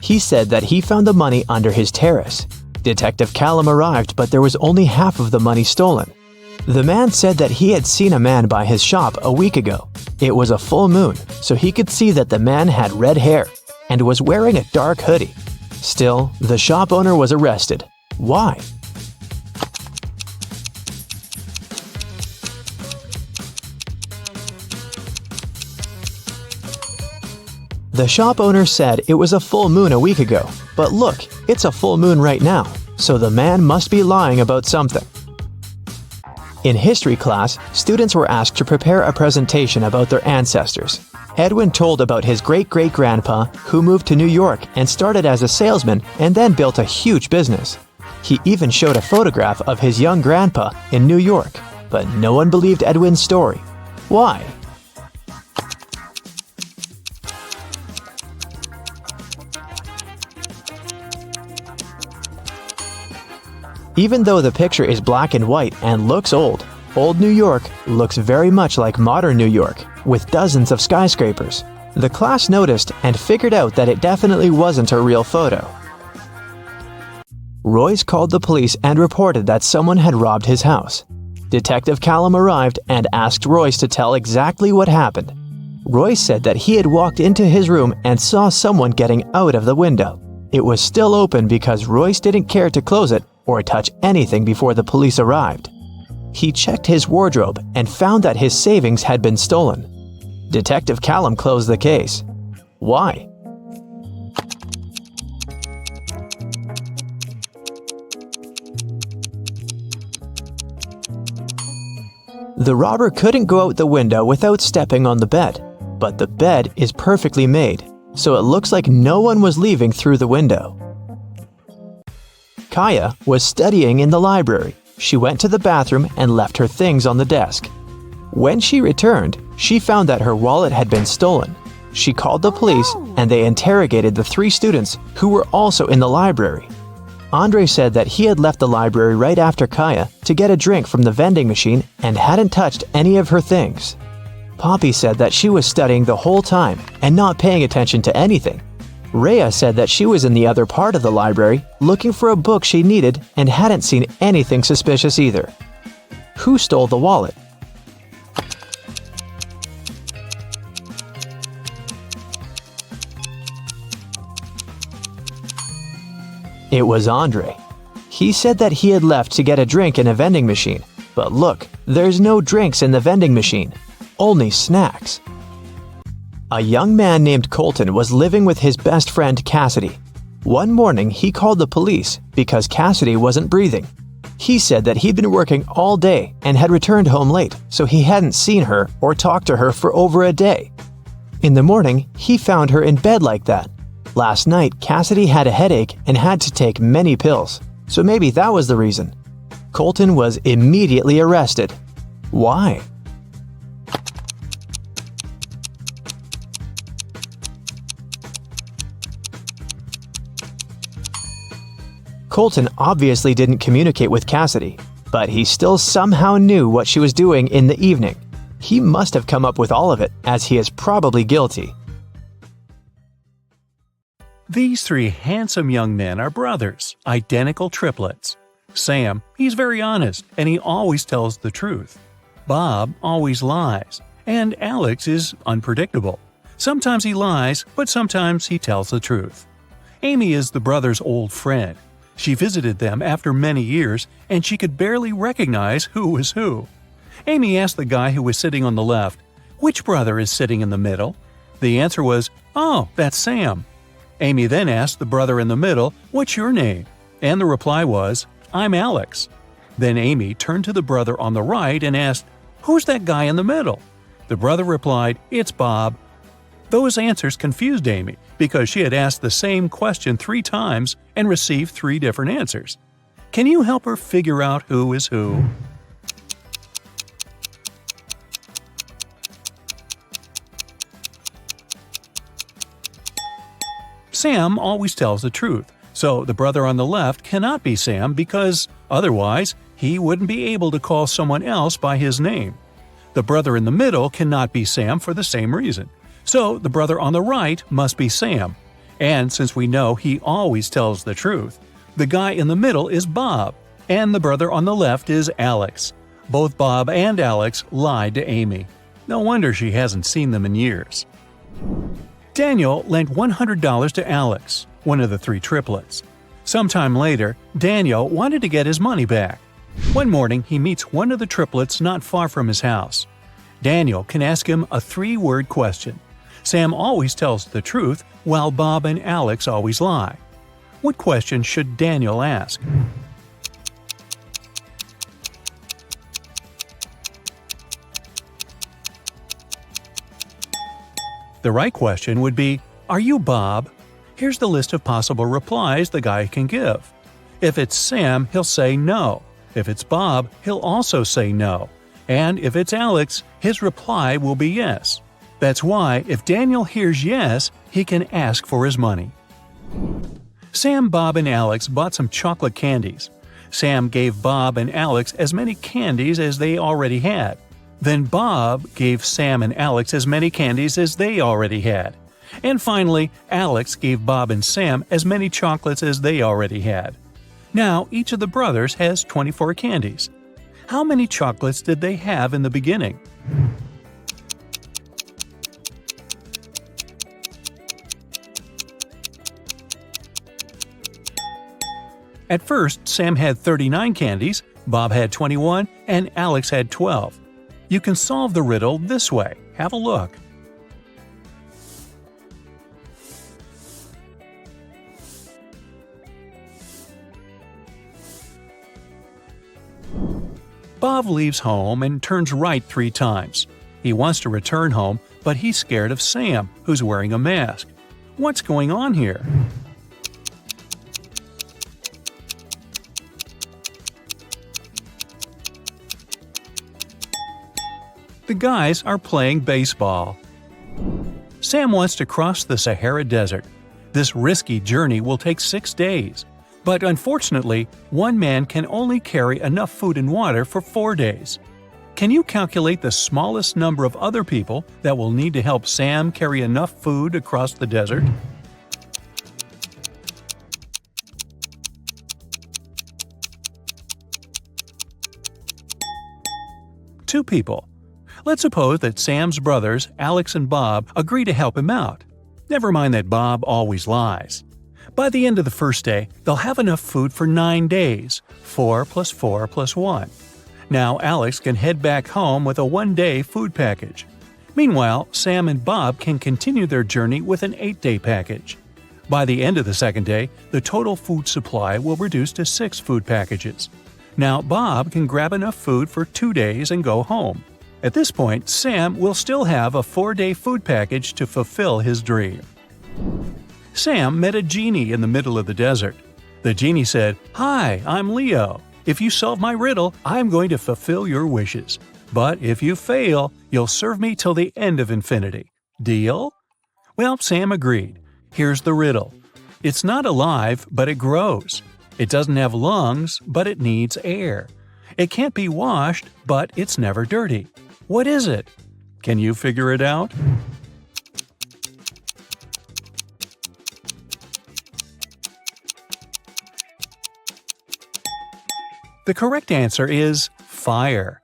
He said that he found the money under his terrace. Detective Callum arrived, but there was only half of the money stolen. The man said that he had seen a man by his shop a week ago. It was a full moon, so he could see that the man had red hair and was wearing a dark hoodie. Still, the shop owner was arrested. Why? The shop owner said it was a full moon a week ago, but look, it's a full moon right now, so the man must be lying about something. In history class, students were asked to prepare a presentation about their ancestors. Edwin told about his great-great-grandpa who moved to New York and started as a salesman and then built a huge business. He even showed a photograph of his young grandpa in New York, but no one believed Edwin's story. Why? Even though the picture is black and white and looks old, old New York looks very much like modern New York, with dozens of skyscrapers. The class noticed and figured out that it definitely wasn't a real photo. Royce called the police and reported that someone had robbed his house. Detective Callum arrived and asked Royce to tell exactly what happened. Royce said that he had walked into his room and saw someone getting out of the window. It was still open because Royce didn't care to close it or touch anything before the police arrived. He checked his wardrobe and found that his savings had been stolen. Detective Callum closed the case. Why? The robber couldn't go out the window without stepping on the bed, but the bed is perfectly made, so it looks like no one was leaving through the window. Kaya was studying in the library. She went to the bathroom and left her things on the desk. When she returned, she found that her wallet had been stolen. She called the police and they interrogated the 3 students who were also in the library. Andre said that he had left the library right after Kaya to get a drink from the vending machine and hadn't touched any of her things. Poppy said that she was studying the whole time and not paying attention to anything. Rhea said that she was in the other part of the library looking for a book she needed and hadn't seen anything suspicious either. Who stole the wallet? It was Andre. He said that he had left to get a drink in a vending machine, but look, there's no drinks in the vending machine, only snacks. A young man named Colton was living with his best friend Cassidy. One morning, he called the police because Cassidy wasn't breathing. He said that he'd been working all day and had returned home late, so he hadn't seen her or talked to her for over a day. In the morning, he found her in bed like that. Last night, Cassidy had a headache and had to take many pills, so maybe that was the reason. Colton was immediately arrested. Why? Colton obviously didn't communicate with Cassidy, but he still somehow knew what she was doing in the evening. He must have come up with all of it, as he is probably guilty. These three handsome young men are brothers, identical triplets. Sam, he's very honest, and he always tells the truth. Bob always lies, and Alex is unpredictable. Sometimes he lies, but sometimes he tells the truth. Amy is the brothers' old friend. She visited them after many years, and she could barely recognize who was who. Amy asked the guy who was sitting on the left, "Which brother is sitting in the middle?" The answer was, "Oh, that's Sam." Amy then asked the brother in the middle, "What's your name?" And the reply was, "I'm Alex." Then Amy turned to the brother on the right and asked, "Who's that guy in the middle?" The brother replied, "It's Bob." Those answers confused Amy because she had asked the same question 3 times and received 3 different answers. Can you help her figure out who is who? Sam always tells the truth, so the brother on the left cannot be Sam because otherwise he wouldn't be able to call someone else by his name. The brother in the middle cannot be Sam for the same reason. So the brother on the right must be Sam. And since we know he always tells the truth, the guy in the middle is Bob, and the brother on the left is Alex. Both Bob and Alex lied to Amy. No wonder she hasn't seen them in years. Daniel lent $100 to Alex, one of the 3 triplets. Sometime later, Daniel wanted to get his money back. One morning, he meets one of the triplets not far from his house. Daniel can ask him a 3-word question. Sam always tells the truth, while Bob and Alex always lie. What question should Daniel ask? The right question would be, "Are you Bob?" Here's the list of possible replies the guy can give. If it's Sam, he'll say no. If it's Bob, he'll also say no. And if it's Alex, his reply will be yes. That's why, if Daniel hears yes, he can ask for his money. Sam, Bob, and Alex bought some chocolate candies. Sam gave Bob and Alex as many candies as they already had. Then Bob gave Sam and Alex as many candies as they already had. And finally, Alex gave Bob and Sam as many chocolates as they already had. Now, each of the brothers has 24 candies. How many chocolates did they have in the beginning? At first, Sam had 39 candies, Bob had 21, and Alex had 12. You can solve the riddle this way. Have a look. Bob leaves home and turns right 3 times. He wants to return home, but he's scared of Sam, who's wearing a mask. What's going on here? The guys are playing baseball. Sam wants to cross the Sahara Desert. This risky journey will take 6 days. But unfortunately, one man can only carry enough food and water for 4 days. Can you calculate the smallest number of other people that will need to help Sam carry enough food across the desert? Two people. Let's suppose that Sam's brothers, Alex and Bob, agree to help him out. Never mind that Bob always lies. By the end of the first day, they'll have enough food for 9 days, 4 plus 4 plus 1. Now Alex can head back home with a 1-day food package. Meanwhile, Sam and Bob can continue their journey with an 8-day package. By the end of the second day, the total food supply will reduce to 6 food packages. Now Bob can grab enough food for 2 days and go home. At this point, Sam will still have a 4-day food package to fulfill his dream. Sam met a genie in the middle of the desert. The genie said, "Hi, I'm Leo. If you solve my riddle, I'm going to fulfill your wishes. But if you fail, you'll serve me till the end of infinity. Deal?" Well, Sam agreed. Here's the riddle. It's not alive, but it grows. It doesn't have lungs, but it needs air. It can't be washed, but it's never dirty. What is it? Can you figure it out? The correct answer is fire.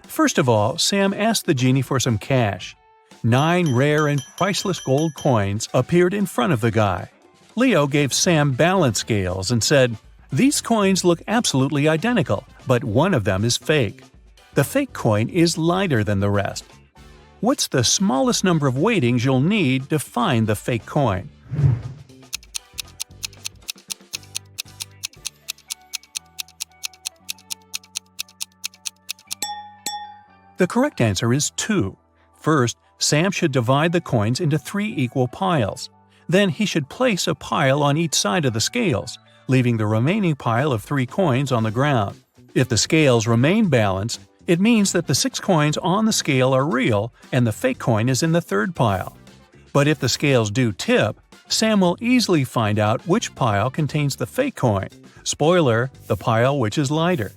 First of all, Sam asked the genie for some cash. 9 rare and priceless gold coins appeared in front of the guy. Leo gave Sam balance scales and said, "These coins look absolutely identical, but one of them is fake. The fake coin is lighter than the rest. What's the smallest number of weightings you'll need to find the fake coin?" The correct answer is 2. First, Sam should divide the coins into 3 equal piles. Then he should place a pile on each side of the scales, leaving the remaining pile of 3 coins on the ground. If the scales remain balanced, it means that the 6 coins on the scale are real and the fake coin is in the third pile. But if the scales do tip, Sam will easily find out which pile contains the fake coin. Spoiler, the pile which is lighter.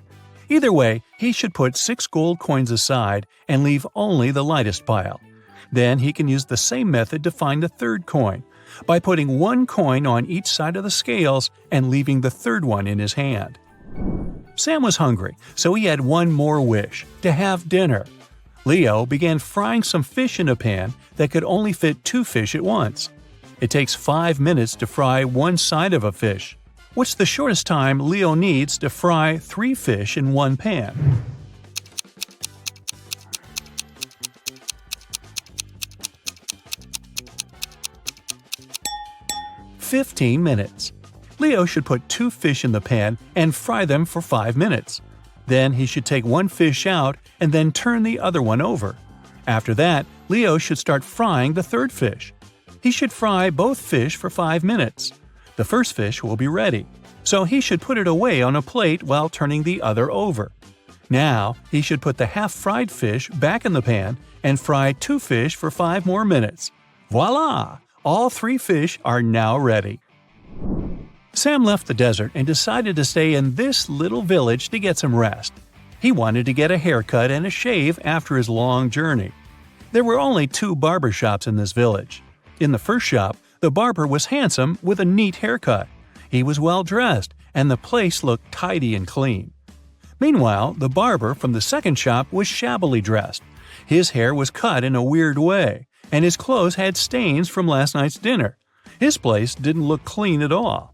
Either way, he should put 6 gold coins aside and leave only the lightest pile. Then he can use the same method to find the third coin, by putting 1 coin on each side of the scales and leaving the third one in his hand. Sam was hungry, so he had one more wish, to have dinner. Leo began frying some fish in a pan that could only fit 2 fish at once. It takes 5 minutes to fry one side of a fish. What's the shortest time Leo needs to fry 3 fish in one pan? "15 minutes. Leo should put 2 fish in the pan and fry them for 5 minutes. Then he should take 1 fish out and then turn the other one over. After that, Leo should start frying the third fish. He should fry both fish for 5 minutes. The first fish will be ready, so he should put it away on a plate while turning the other over. Now, he should put the half-fried fish back in the pan and fry 2 fish for 5 more minutes. Voila! All 3 fish are now ready." Sam left the desert and decided to stay in this little village to get some rest. He wanted to get a haircut and a shave after his long journey. There were only 2 barber shops in this village. In the first shop, the barber was handsome with a neat haircut. He was well dressed, and the place looked tidy and clean. Meanwhile, the barber from the second shop was shabbily dressed. His hair was cut in a weird way, and his clothes had stains from last night's dinner. His place didn't look clean at all.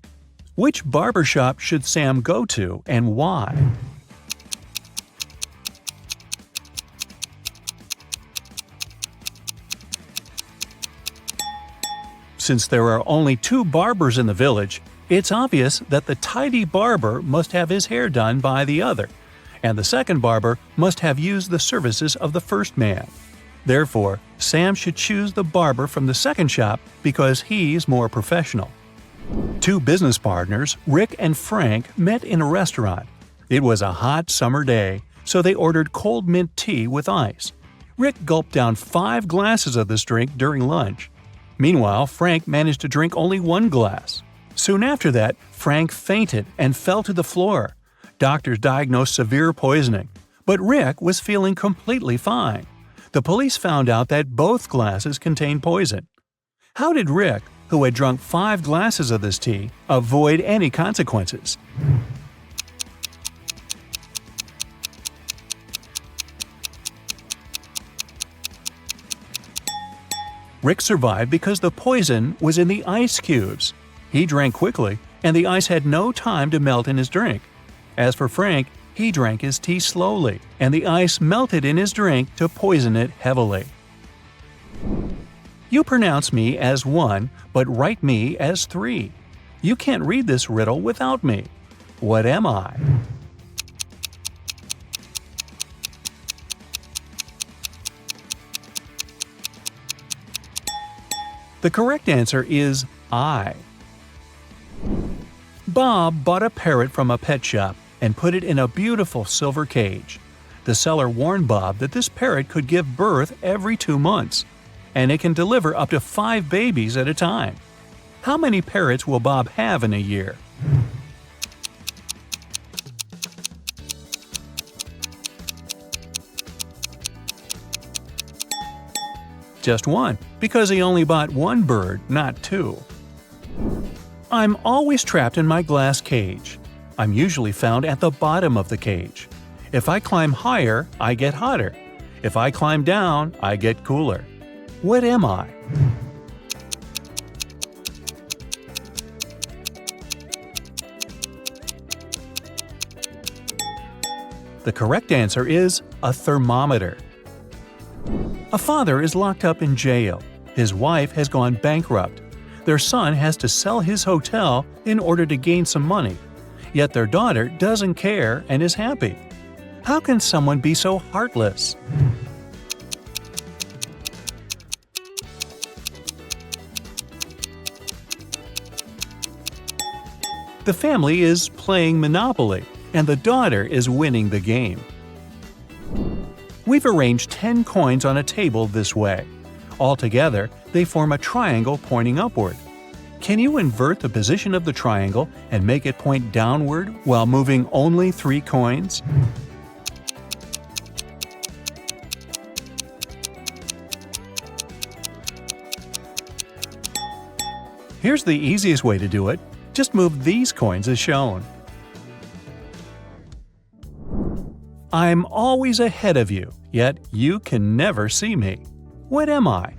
Which barber shop should Sam go to, and why? Since there are only 2 barbers in the village, it's obvious that the tidy barber must have his hair done by the other, and the second barber must have used the services of the first man. Therefore, Sam should choose the barber from the second shop because he's more professional. 2 business partners, Rick and Frank, met in a restaurant. It was a hot summer day, so they ordered cold mint tea with ice. Rick gulped down 5 glasses of this drink during lunch. Meanwhile, Frank managed to drink only 1 glass. Soon after that, Frank fainted and fell to the floor. Doctors diagnosed severe poisoning, but Rick was feeling completely fine. The police found out that both glasses contained poison. How did Rick, who had drunk 5 glasses of this tea, avoid any consequences? Rick survived because the poison was in the ice cubes. He drank quickly, and the ice had no time to melt in his drink. As for Frank, he drank his tea slowly, and the ice melted in his drink to poison it heavily. You pronounce me as 1, but write me as 3. You can't read this riddle without me. What am I? The correct answer is I. Bob bought a parrot from a pet shop and put it in a beautiful silver cage. The seller warned Bob that this parrot could give birth every 2 months, and it can deliver up to 5 babies at a time. How many parrots will Bob have in a year? Just 1, because he only bought 1 bird, not 2. I'm always trapped in my glass cage. I'm usually found at the bottom of the cage. If I climb higher, I get hotter. If I climb down, I get cooler. What am I? The correct answer is a thermometer. A father is locked up in jail. His wife has gone bankrupt. Their son has to sell his hotel in order to gain some money. Yet their daughter doesn't care and is happy. How can someone be so heartless? The family is playing Monopoly, and the daughter is winning the game. We've arranged 10 coins on a table this way. Altogether, they form a triangle pointing upward. Can you invert the position of the triangle and make it point downward while moving only 3 coins? Here's the easiest way to do it. Just move these coins as shown. I'm always ahead of you, yet you can never see me. What am I?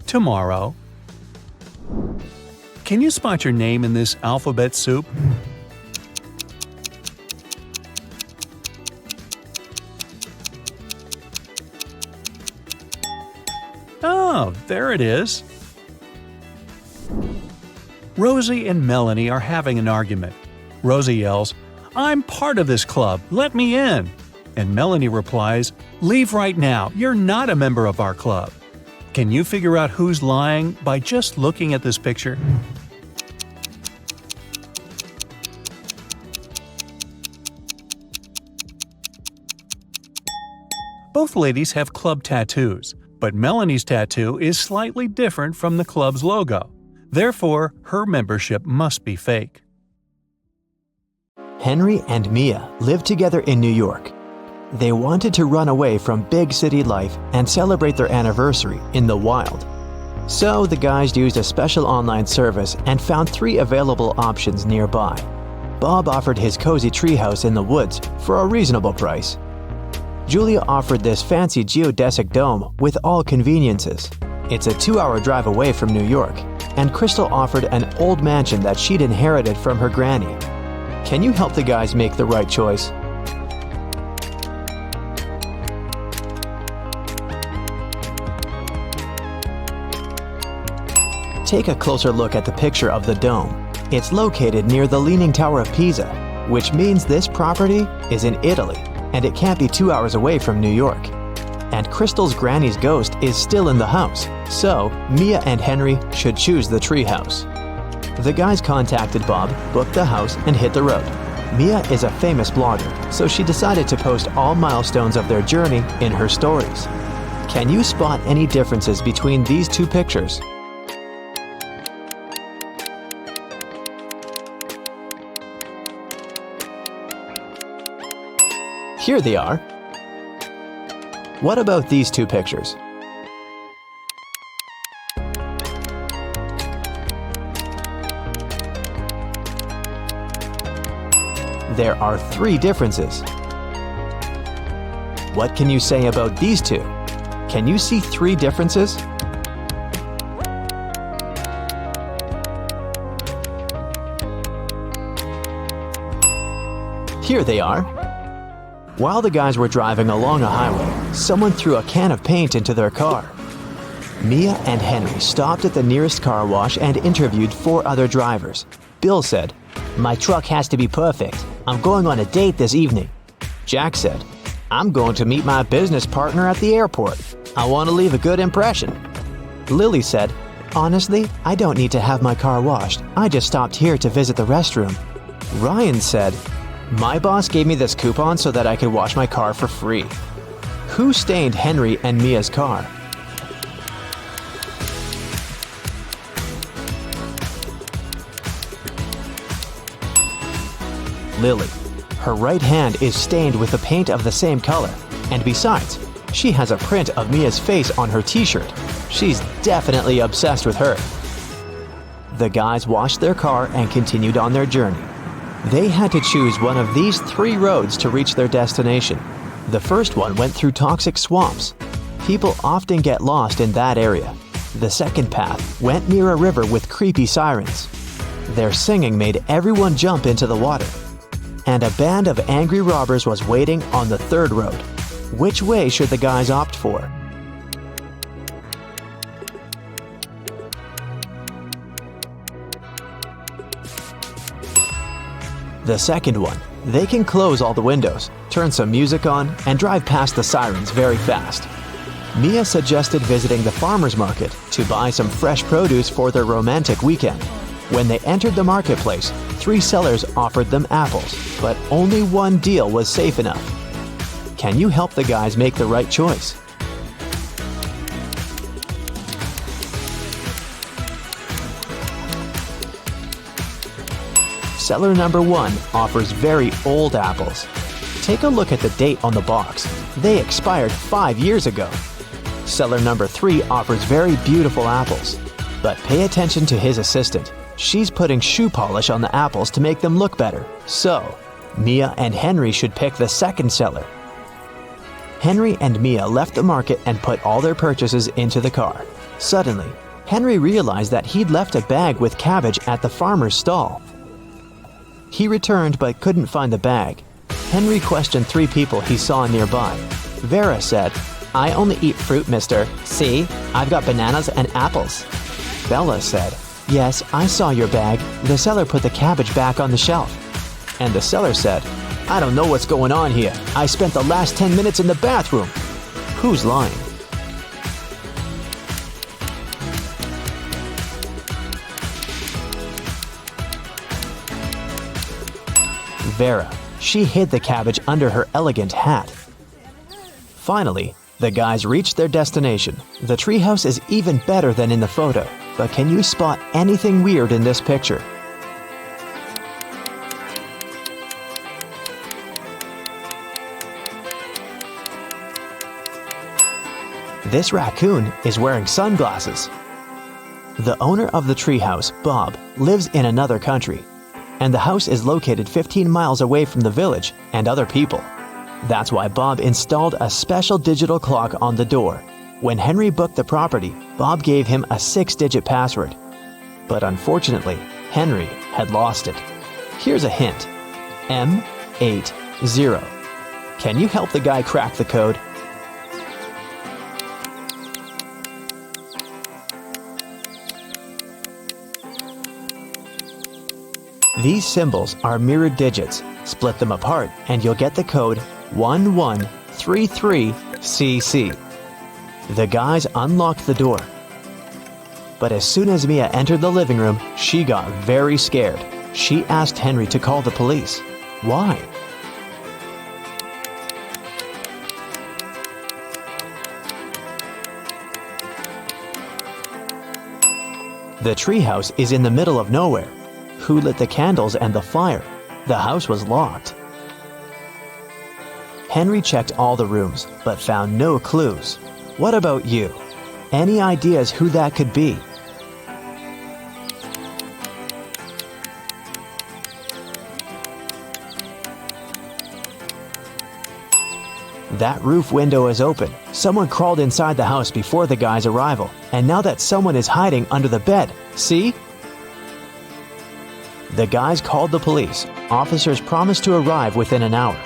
Tomorrow. Can you spot your name in this alphabet soup? Oh, there it is. Rosie and Melanie are having an argument. Rosie yells, "I'm part of this club, let me in!" And Melanie replies, "Leave right now, you're not a member of our club." Can you figure out who's lying by just looking at this picture? Both ladies have club tattoos, but Melanie's tattoo is slightly different from the club's logo. Therefore, her membership must be fake. Henry and Mia lived together in New York. They wanted to run away from big city life and celebrate their anniversary in the wild. So the guys used a special online service and found 3 available options nearby. Bob offered his cozy treehouse in the woods for a reasonable price. Julia offered this fancy geodesic dome with all conveniences. It's a 2-hour drive away from New York. And Crystal offered an old mansion that she'd inherited from her granny. Can you help the guys make the right choice? Take a closer look at the picture of the dome. It's located near the Leaning Tower of Pisa, which means this property is in Italy, and it can't be 2 hours away from New York. And Crystal's granny's ghost is still in the house, so Mia and Henry should choose the treehouse. The guys contacted Bob, booked the house, and hit the road. Mia is a famous blogger, so she decided to post all milestones of their journey in her stories. Can you spot any differences between these 2 pictures? Here they are. What about these 2 pictures? There are 3 differences. What can you say about these 2? Can you see 3 differences? Here they are. While the guys were driving along a highway, someone threw a can of paint into their car. Mia and Henry stopped at the nearest car wash and interviewed 4 other drivers. Bill said, My truck has to be perfect. I'm going on a date this evening. Jack said, I'm going to meet my business partner at the airport. I want to leave a good impression. Lily said, honestly, I don't need to have my car washed. I just stopped here to visit the restroom. Ryan said, my boss gave me this coupon so that I could wash my car for free. Who stained Henry and Mia's car? Lily. Her right hand is stained with the paint of the same color, and besides, she has a print of Mia's face on her t-shirt. She's definitely obsessed with her. The guys washed their car and continued on their journey. They had to choose one of these 3 roads to reach their destination. The first one went through toxic swamps. People often get lost in that area. The second path went near a river with creepy sirens. Their singing made everyone jump into the water. And a band of angry robbers was waiting on the third road. Which way should the guys opt for? The second one. They can close all the windows, turn some music on, and drive past the sirens very fast. Mia suggested visiting the farmer's market to buy some fresh produce for their romantic weekend. When they entered the marketplace, 3 sellers offered them apples, but only one deal was safe enough. Can you help the guys make the right choice? Seller number 1 offers very old apples. Take a look at the date on the box. They expired 5 years ago. Seller number 3 offers very beautiful apples. But pay attention to his assistant. She's putting shoe polish on the apples to make them look better. So, Mia and Henry should pick the second seller. Henry and Mia left the market and put all their purchases into the car. Suddenly, Henry realized that he'd left a bag with cabbage at the farmer's stall. He returned but couldn't find the bag. Henry questioned 3 people he saw nearby. Vera said, I only eat fruit, mister. See, I've got bananas and apples. Bella said, yes, I saw your bag. The seller put the cabbage back on the shelf. And the seller said, I don't know what's going on here. I spent the last 10 minutes in the bathroom. Who's lying? Vera. She hid the cabbage under her elegant hat. Finally, the guys reached their destination. The treehouse is even better than in the photo, but can you spot anything weird in this picture? This raccoon is wearing sunglasses. The owner of the treehouse, Bob, lives in another country, and the house is located 15 miles away from the village and other people. That's why Bob installed a special digital clock on the door. When Henry booked the property, Bob gave him a 6-digit password. But unfortunately, Henry had lost it. Here's a hint. M80. Can you help the guy crack the code? These symbols are mirrored digits. Split them apart and you'll get the code 1133CC. The guys unlocked the door. But as soon as Mia entered the living room, she got very scared. She asked Henry to call the police. Why? The treehouse is in the middle of nowhere. Who lit the candles and the fire? The house was locked. Henry checked all the rooms, but found no clues. What about you? Any ideas who that could be? That roof window is open. Someone crawled inside the house before the guy's arrival, and now that someone is hiding under the bed. See? The guys called the police. Officers promised to arrive within an hour.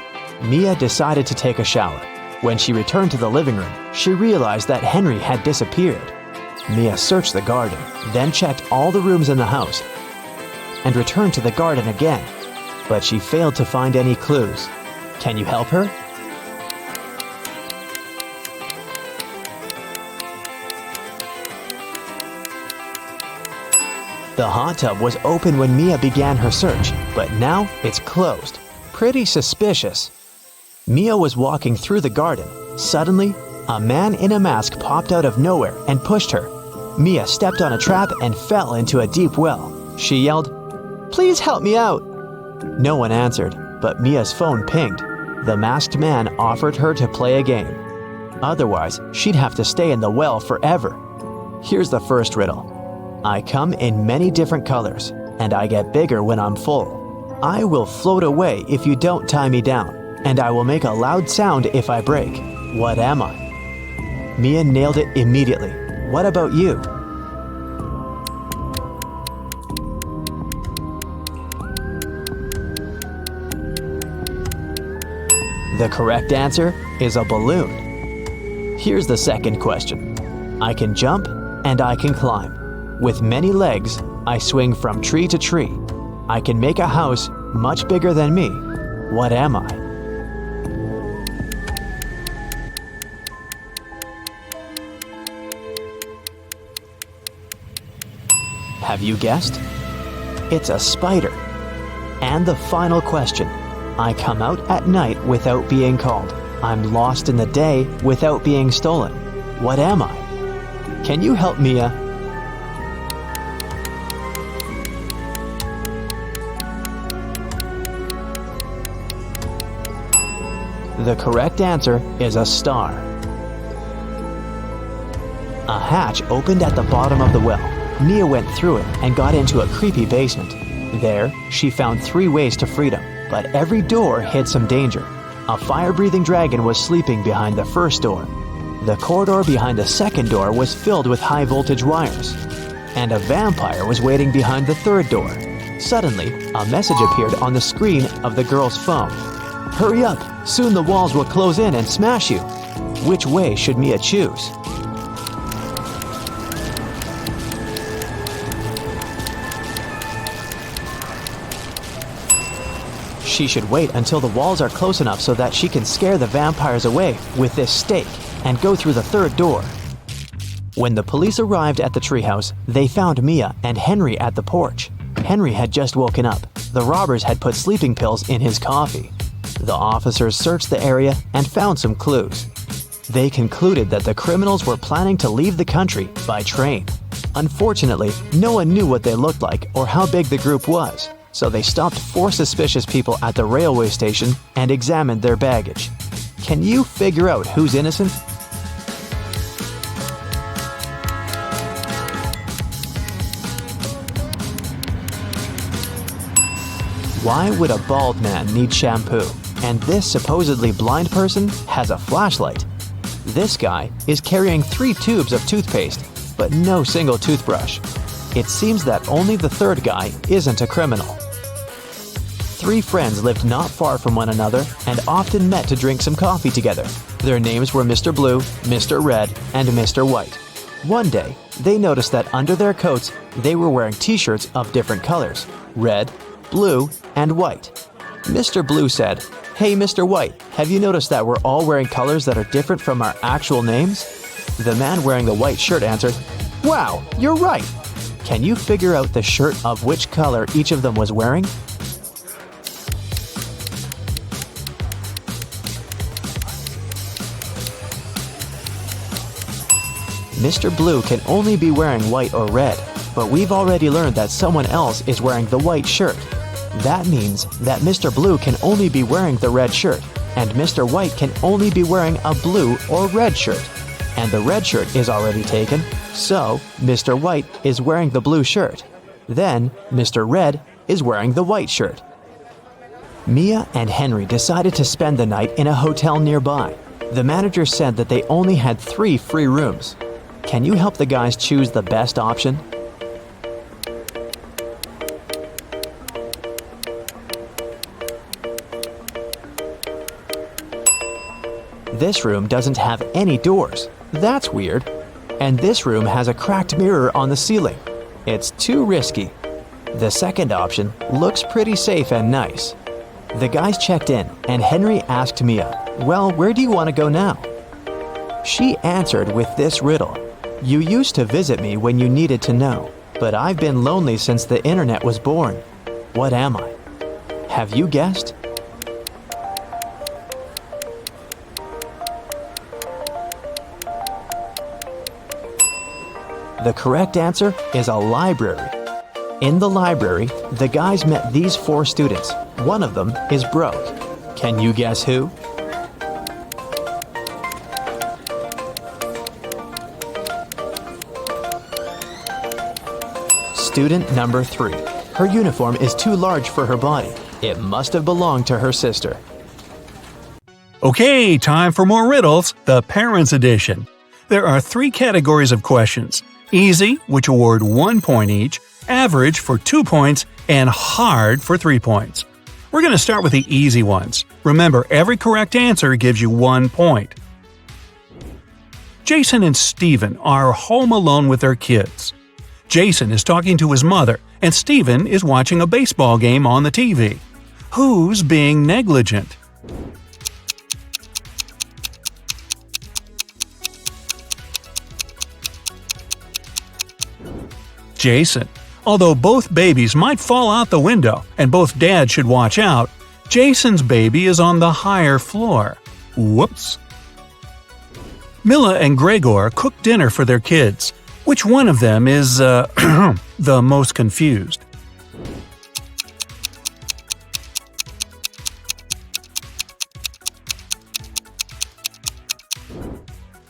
Mia decided to take a shower. When she returned to the living room, she realized that Henry had disappeared. Mia searched the garden, then checked all the rooms in the house, and returned to the garden again. but she failed to find any clues. Can you help her? The hot tub was open when Mia began her search, but now it's closed. Pretty suspicious. Mia was walking through the garden. Suddenly, a man in a mask popped out of nowhere and pushed her. Mia stepped on a trap and fell into a deep well. She yelled, "Please help me out!" No one answered, but Mia's phone pinged. The masked man offered her to play a game. Otherwise, she'd have to stay in the well forever. Here's the first riddle. I come in many different colors, and I get bigger when I'm full. I will float away if you don't tie me down, and I will make a loud sound if I break. What am I? Mia nailed it immediately. What about you? The correct answer is a balloon. Here's the second question. I can jump and I can climb. With many legs, I swing from tree to tree. I can make a house much bigger than me. What am I? Have you guessed? It's a spider. And the final question. I come out at night without being called. I'm lost in the day without being stolen. What am I? Can you help Mia? The correct answer is a star. A hatch opened at the bottom of the well. Mia went through it and got into a creepy basement. There, she found 3 ways to freedom, but every door hid some danger. A fire-breathing dragon was sleeping behind the first door. The corridor behind the second door was filled with high-voltage wires. And a vampire was waiting behind the third door. Suddenly, a message appeared on the screen of the girl's phone. Hurry up! Soon the walls will close in and smash you. Which way should Mia choose? She should wait until the walls are close enough so that she can scare the vampires away with this stake and go through the third door. When the police arrived at the treehouse, they found Mia and Henry at the porch. Henry had just woken up. The robbers had put sleeping pills in his coffee. The officers searched the area and found some clues. They concluded that the criminals were planning to leave the country by train. Unfortunately, no one knew what they looked like or how big the group was, so they stopped 4 suspicious people at the railway station and examined their baggage. Can you figure out who's innocent? Why would a bald man need shampoo? And this supposedly blind person has a flashlight. This guy is carrying 3 tubes of toothpaste, but no single toothbrush. It seems that only the third guy isn't a criminal. 3 friends lived not far from one another and often met to drink some coffee together. Their names were Mr. Blue, Mr. Red, and Mr. White. One day, they noticed that under their coats, they were wearing t-shirts of different colors: red, blue, and white. Mr. Blue said, "Hey, Mr. White, have you noticed that we're all wearing colors that are different from our actual names?" The man wearing the white shirt answered, "Wow, you're right." Can you figure out the shirt of which color each of them was wearing? Mr. Blue can only be wearing white or red, but we've already learned that someone else is wearing the white shirt. That means that Mr. Blue can only be wearing the red shirt, and Mr. White can only be wearing a blue or red shirt. And the red shirt is already taken, so Mr. White is wearing the blue shirt. Then Mr. Red is wearing the white shirt. Mia and Henry decided to spend the night in a hotel nearby. The manager said that they only had 3 free rooms. Can you help the guys choose the best option? This room doesn't have any doors. That's weird. And this room has a cracked mirror on the ceiling. It's too risky. The second option looks pretty safe and nice. The guys checked in, and Henry asked Mia, "Well, where do you want to go now?" She answered with this riddle: "You used to visit me when you needed to know, but I've been lonely since the internet was born. What am I?" Have you guessed? The correct answer is a library. In the library, the guys met these 4 students. One of them is broke. Can you guess who? Student number 3. Her uniform is too large for her body. It must have belonged to her sister. Okay, time for more riddles, the Parents Edition. There are 3 categories of questions: easy, which award 1 point each, average for 2 points, and hard for 3 points. We're going to start with the easy ones. Remember, every correct answer gives you 1 point. Jason and Steven are home alone with their kids. Jason is talking to his mother, and Steven is watching a baseball game on the TV. Who's being negligent? Jason. Although both babies might fall out the window and both dads should watch out, Jason's baby is on the higher floor. Whoops. Mila and Gregor cook dinner for their kids. Which one of them is, the most confused?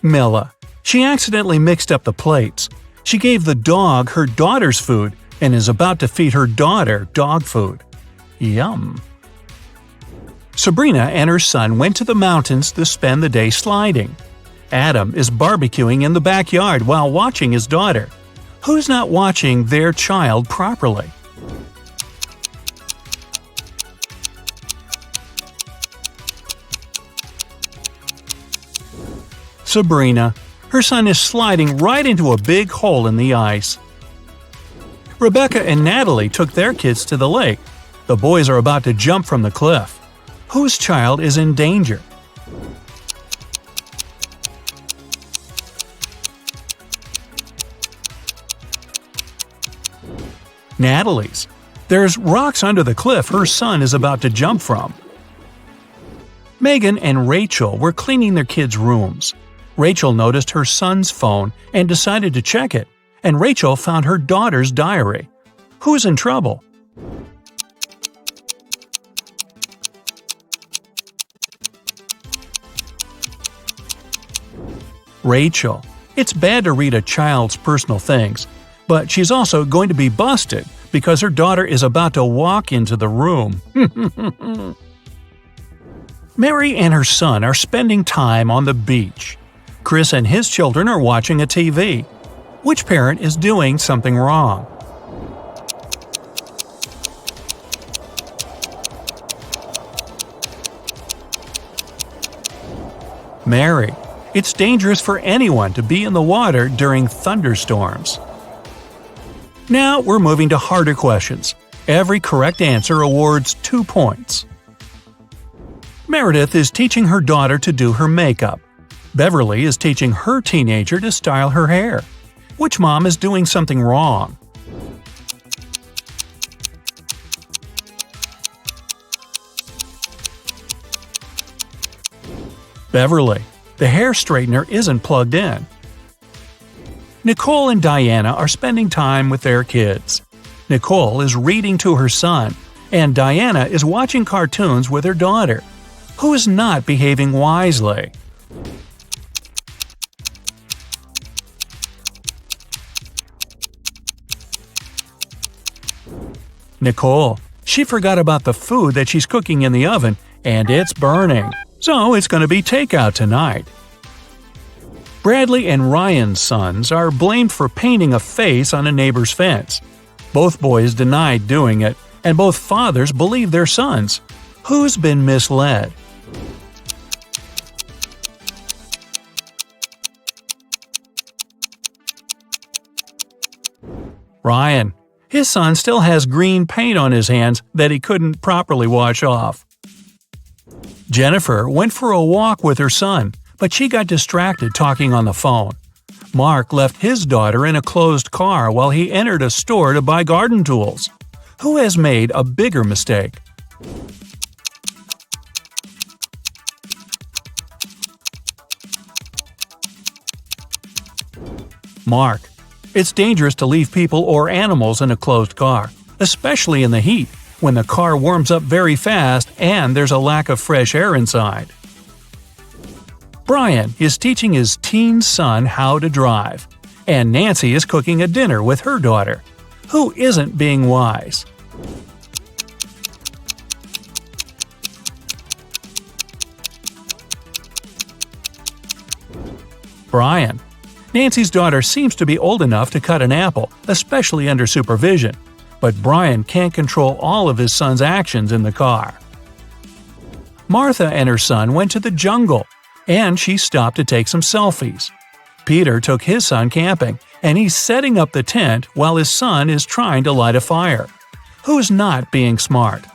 Mila. She accidentally mixed up the plates. She gave the dog her daughter's food and is about to feed her daughter dog food. Yum. Sabrina and her son went to the mountains to spend the day sliding. Adam is barbecuing in the backyard while watching his daughter. Who's not watching their child properly? Sabrina. Her son is sliding right into a big hole in the ice. Rebecca and Natalie took their kids to the lake. The boys are about to jump from the cliff. Whose child is in danger? Natalie's. There's rocks under the cliff her son is about to jump from. Megan and Rachel were cleaning their kids' rooms. Rachel noticed her son's phone and decided to check it, and Rachel found her daughter's diary. Who's in trouble? Rachel. It's bad to read a child's personal things, but she's also going to be busted because her daughter is about to walk into the room. Mary and her son are spending time on the beach. Chris and his children are watching a TV. Which parent is doing something wrong? Mary. It's dangerous for anyone to be in the water during thunderstorms. Now we're moving to harder questions. Every correct answer awards 2 points. Meredith is teaching her daughter to do her makeup. Beverly is teaching her teenager to style her hair. Which mom is doing something wrong? Beverly. The hair straightener isn't plugged in. Nicole and Diana are spending time with their kids. Nicole is reading to her son, and Diana is watching cartoons with her daughter. Who is not behaving wisely? Nicole. She forgot about the food that she's cooking in the oven, and it's burning. So it's going to be takeout tonight. Bradley and Ryan's sons are blamed for painting a face on a neighbor's fence. Both boys denied doing it, and both fathers believe their sons. Who's been misled? Ryan. His son still has green paint on his hands that he couldn't properly wash off. Jennifer went for a walk with her son, but she got distracted talking on the phone. Mark left his daughter in a closed car while he entered a store to buy garden tools. Who has made a bigger mistake? Mark. It's dangerous to leave people or animals in a closed car, especially in the heat, when the car warms up very fast and there's a lack of fresh air inside. Brian is teaching his teen son how to drive, and Nancy is cooking a dinner with her daughter. Who isn't being wise? Brian. Nancy's daughter seems to be old enough to cut an apple, especially under supervision, but Brian can't control all of his son's actions in the car. Martha and her son went to the jungle, and she stopped to take some selfies. Peter took his son camping, and he's setting up the tent while his son is trying to light a fire. Who's not being smart?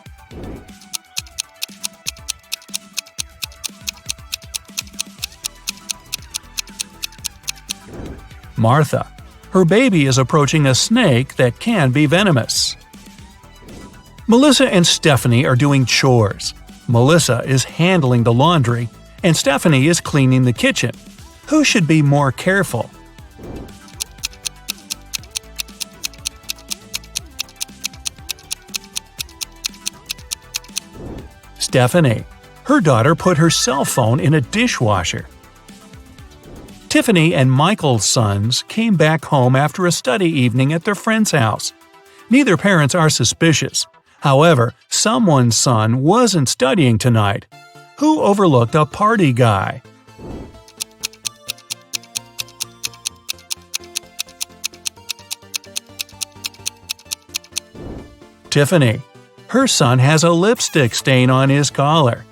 Martha. Her baby is approaching a snake that can be venomous. Melissa and Stephanie are doing chores. Melissa is handling the laundry, and Stephanie is cleaning the kitchen. Who should be more careful? Stephanie. Her daughter put her cell phone in a dishwasher. Tiffany and Michael's sons came back home after a study evening at their friend's house. Neither parents are suspicious. However, someone's son wasn't studying tonight. Who overlooked a party guy? Tiffany. Her son has a lipstick stain on his collar.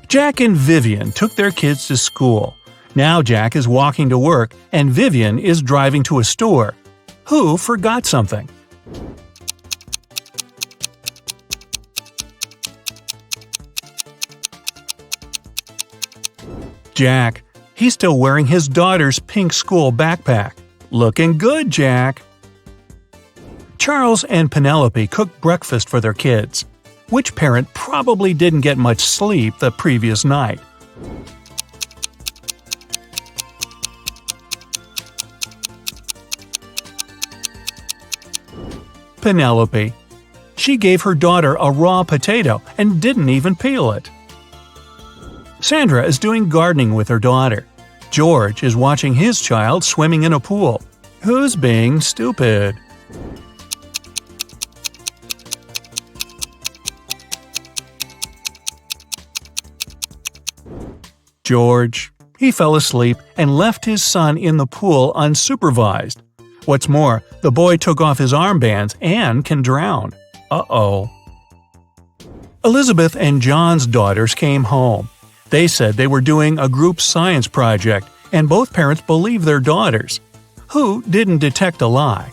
Jack and Vivian took their kids to school. Now Jack is walking to work and Vivian is driving to a store. Who forgot something? Jack. He's still wearing his daughter's pink school backpack. Looking good, Jack. Charles and Penelope cooked breakfast for their kids. Which parent probably didn't get much sleep the previous night? Penelope. She gave her daughter a raw potato and didn't even peel it. Sandra is doing gardening with her daughter. George is watching his child swimming in a pool. Who's being stupid? George. He fell asleep and left his son in the pool unsupervised. What's more, the boy took off his armbands and can drown. Uh-oh. Elizabeth and John's daughters came home. They said they were doing a group science project, and both parents believed their daughters. Who didn't detect a lie?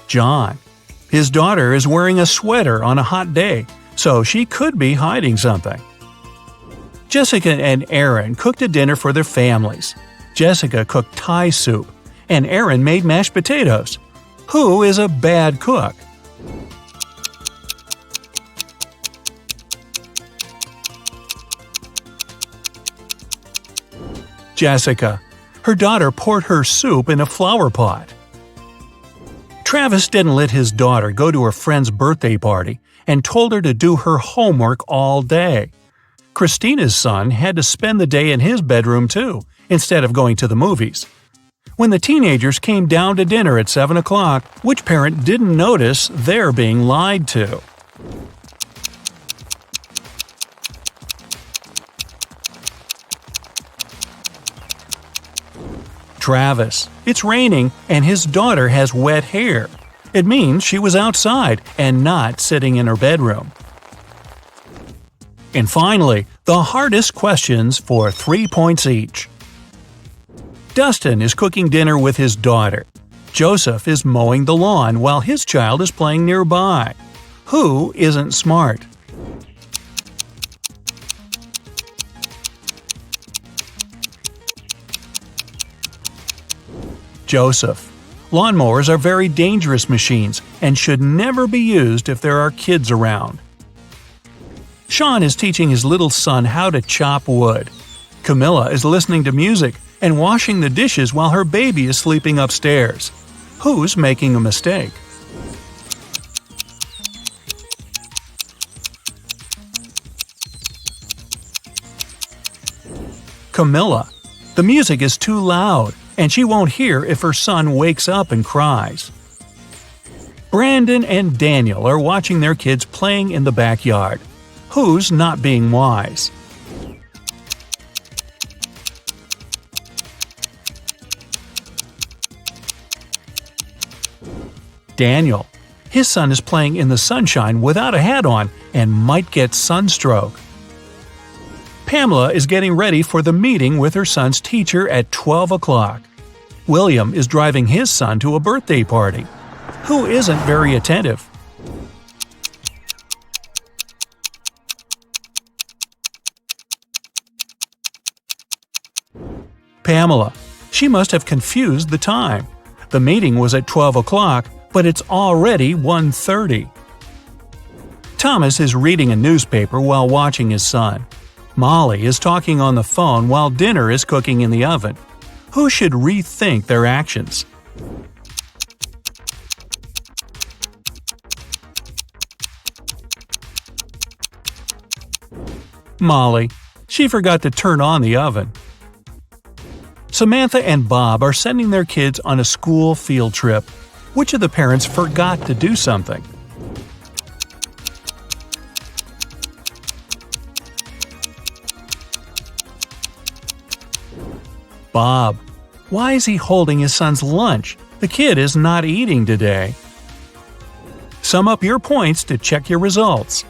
John. His daughter is wearing a sweater on a hot day, so she could be hiding something. Jessica and Aaron cooked a dinner for their families. Jessica cooked Thai soup, and Aaron made mashed potatoes. Who is a bad cook? Jessica. Her daughter poured her soup in a flower pot. Travis didn't let his daughter go to her friend's birthday party and told her to do her homework all day. Christina's son had to spend the day in his bedroom too, instead of going to the movies. When the teenagers came down to dinner at 7 o'clock, which parent didn't notice they're being lied to? Travis. It's raining and his daughter has wet hair. It means she was outside and not sitting in her bedroom. And finally, the hardest questions for 3 points each. Dustin is cooking dinner with his daughter. Joseph is mowing the lawn while his child is playing nearby. Who isn't smart? Joseph. Lawnmowers are very dangerous machines and should never be used if there are kids around. Sean is teaching his little son how to chop wood. Camilla is listening to music and washing the dishes while her baby is sleeping upstairs. Who's making a mistake? Camilla. The music is too loud, and she won't hear if her son wakes up and cries. Brandon and Daniel are watching their kids playing in the backyard. Who's not being wise? Daniel. His son is playing in the sunshine without a hat on and might get sunstroke. Pamela is getting ready for the meeting with her son's teacher at 12 o'clock. William is driving his son to a birthday party. Who isn't very attentive? Pamela. She must have confused the time. The meeting was at 12 o'clock, but it's already 1:30. Thomas is reading a newspaper while watching his son. Molly is talking on the phone while dinner is cooking in the oven. Who should rethink their actions? Molly. She forgot to turn on the oven. Samantha and Bob are sending their kids on a school field trip. Which of the parents forgot to do something? Bob. Why is he holding his son's lunch? The kid is not eating today. Sum up your points to check your results.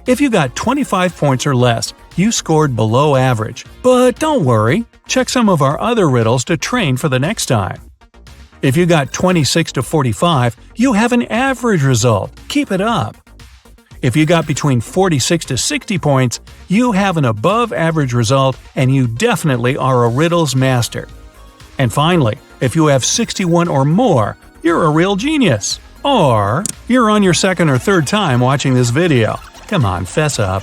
If you got 25 points or less, you scored below average. But don't worry, check some of our other riddles to train for the next time. If you got 26 to 45, you have an average result. Keep it up. If you got between 46 to 60 points, you have an above-average result and you definitely are a riddles master. And finally, if you have 61 or more, you're a real genius. Or you're on your second or third time watching this video. Come on, fess up.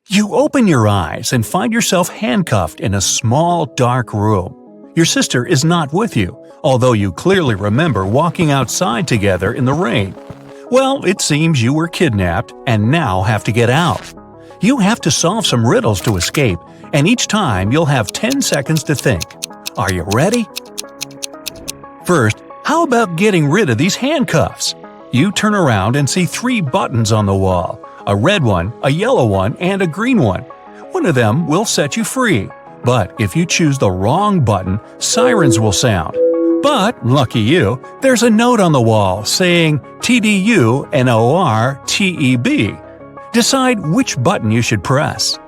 You open your eyes and find yourself handcuffed in a small, dark room. Your sister is not with you, although you clearly remember walking outside together in the rain. Well, it seems you were kidnapped and now have to get out. You have to solve some riddles to escape, and each time you'll have 10 seconds to think. Are you ready? First, how about getting rid of these handcuffs? You turn around and see 3 buttons on the wall. A red one, a yellow one, and a green one. One of them will set you free. But if you choose the wrong button, sirens will sound. But, lucky you, there's a note on the wall saying TDUNORTEB. Decide which button you should press.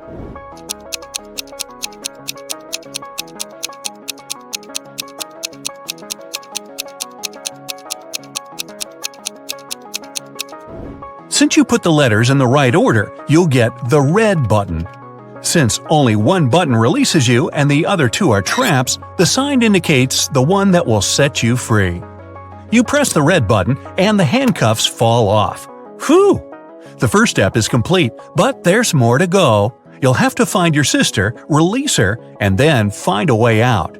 Since you put the letters in the right order, you'll get the red button. Since only one button releases you and the other 2 are traps, the sign indicates the one that will set you free. You press the red button and the handcuffs fall off. Whew! The first step is complete, but there's more to go. You'll have to find your sister, release her, and then find a way out.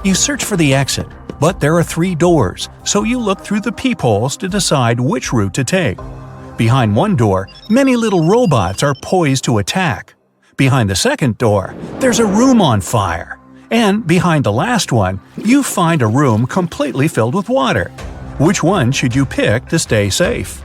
You search for the exit, but there are 3 doors, so you look through the peepholes to decide which route to take. Behind one door, many little robots are poised to attack. Behind the second door, there's a room on fire. And behind the last one, you find a room completely filled with water. Which one should you pick to stay safe?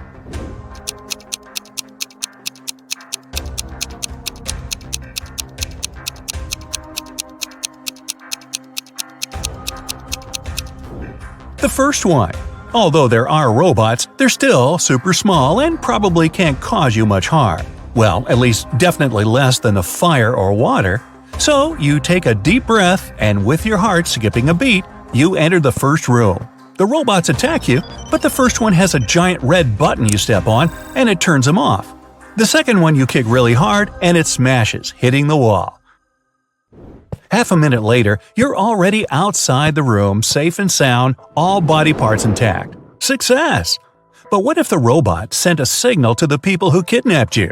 The first one. Although there are robots, they're still super small and probably can't cause you much harm. Well, at least definitely less than the fire or water. So you take a deep breath, and with your heart skipping a beat, you enter the first room. The robots attack you, but the first one has a giant red button you step on, and it turns them off. The second one you kick really hard, and it smashes, hitting the wall. Half a minute later, you're already outside the room, safe and sound, all body parts intact. Success! But what if the robot sent a signal to the people who kidnapped you?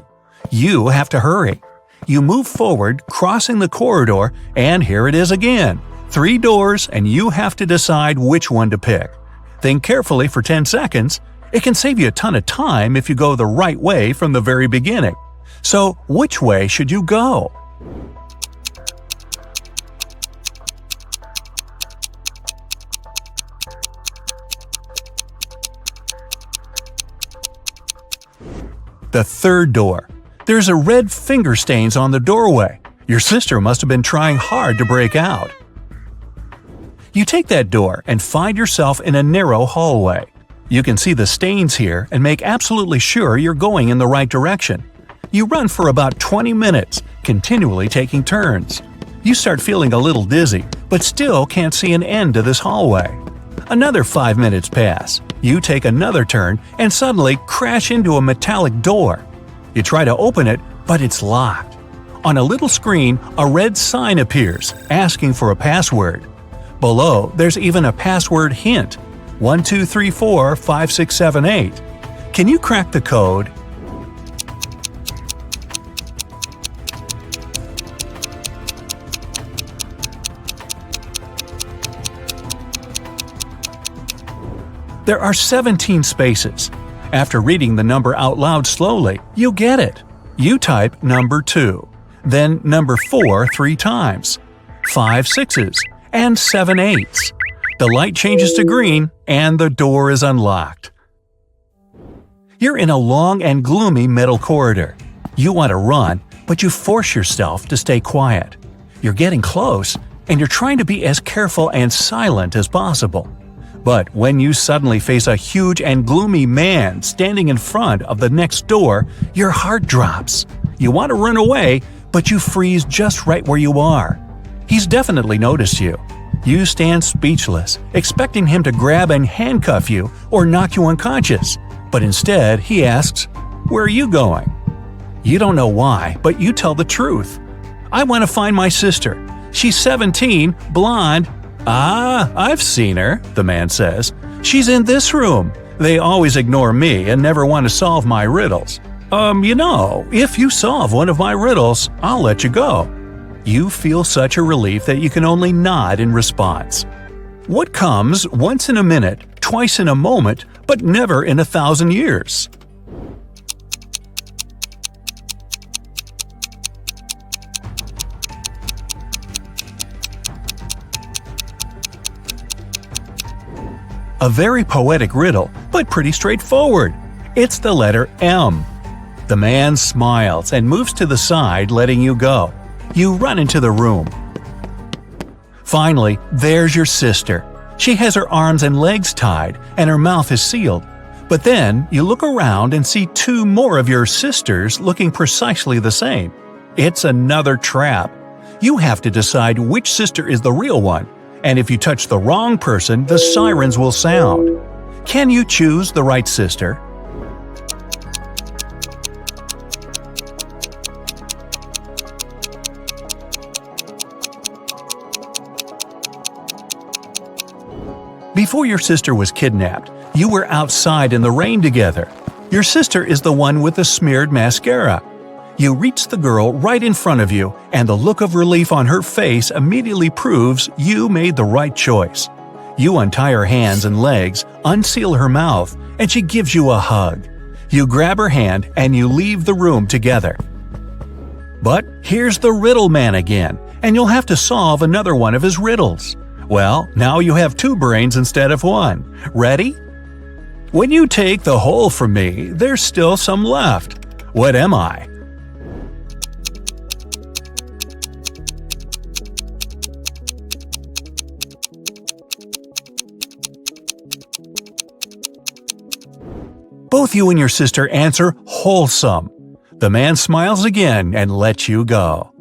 You have to hurry. You move forward, crossing the corridor, and here it is again. 3 doors, and you have to decide which one to pick. Think carefully for 10 seconds. It can save you a ton of time if you go the right way from the very beginning. So, which way should you go? The third door. There's a red finger stains on the doorway. Your sister must have been trying hard to break out. You take that door and find yourself in a narrow hallway. You can see the stains here and make absolutely sure you're going in the right direction. You run for about 20 minutes, continually taking turns. You start feeling a little dizzy, but still can't see an end to this hallway. Another 5 minutes pass. You take another turn and suddenly crash into a metallic door. You try to open it, but it's locked. On a little screen, a red sign appears, asking for a password. Below, there's even a password hint: 12345678. Can you crack the code? There are 17 spaces. After reading the number out loud slowly, you get it. You type number 2, then number 4 3 times, 5 6s, and 7 8s. The light changes to green, and the door is unlocked. You're in a long and gloomy metal corridor. You want to run, but you force yourself to stay quiet. You're getting close, and you're trying to be as careful and silent as possible. But when you suddenly face a huge and gloomy man standing in front of the next door, your heart drops. You want to run away, but you freeze just right where you are. He's definitely noticed you. You stand speechless, expecting him to grab and handcuff you or knock you unconscious. But instead, he asks, "Where are you going?" You don't know why, but you tell the truth. "I want to find my sister. She's 17, blonde." "Ah, I've seen her," the man says. "She's in this room. They always ignore me and never want to solve my riddles. If you solve one of my riddles, I'll let you go." You feel such a relief that you can only nod in response. What comes once in a minute, twice in a moment, but never in 1,000 years? A very poetic riddle, but pretty straightforward. It's the letter M. The man smiles and moves to the side, letting you go. You run into the room. Finally, there's your sister. She has her arms and legs tied, and her mouth is sealed. But then you look around and see 2 more of your sisters looking precisely the same. It's another trap. You have to decide which sister is the real one, and if you touch the wrong person, the sirens will sound. Can you choose the right sister? Before your sister was kidnapped, you were outside in the rain together. Your sister is the one with the smeared mascara. You reach the girl right in front of you, and the look of relief on her face immediately proves you made the right choice. You untie her hands and legs, unseal her mouth, and she gives you a hug. You grab her hand and you leave the room together. But here's the riddle man again, and you'll have to solve another one of his riddles. Well, now you have 2 brains instead of 1. Ready? When you take the whole from me, there's still some left. What am I? Both you and your sister answer wholesome. The man smiles again and lets you go.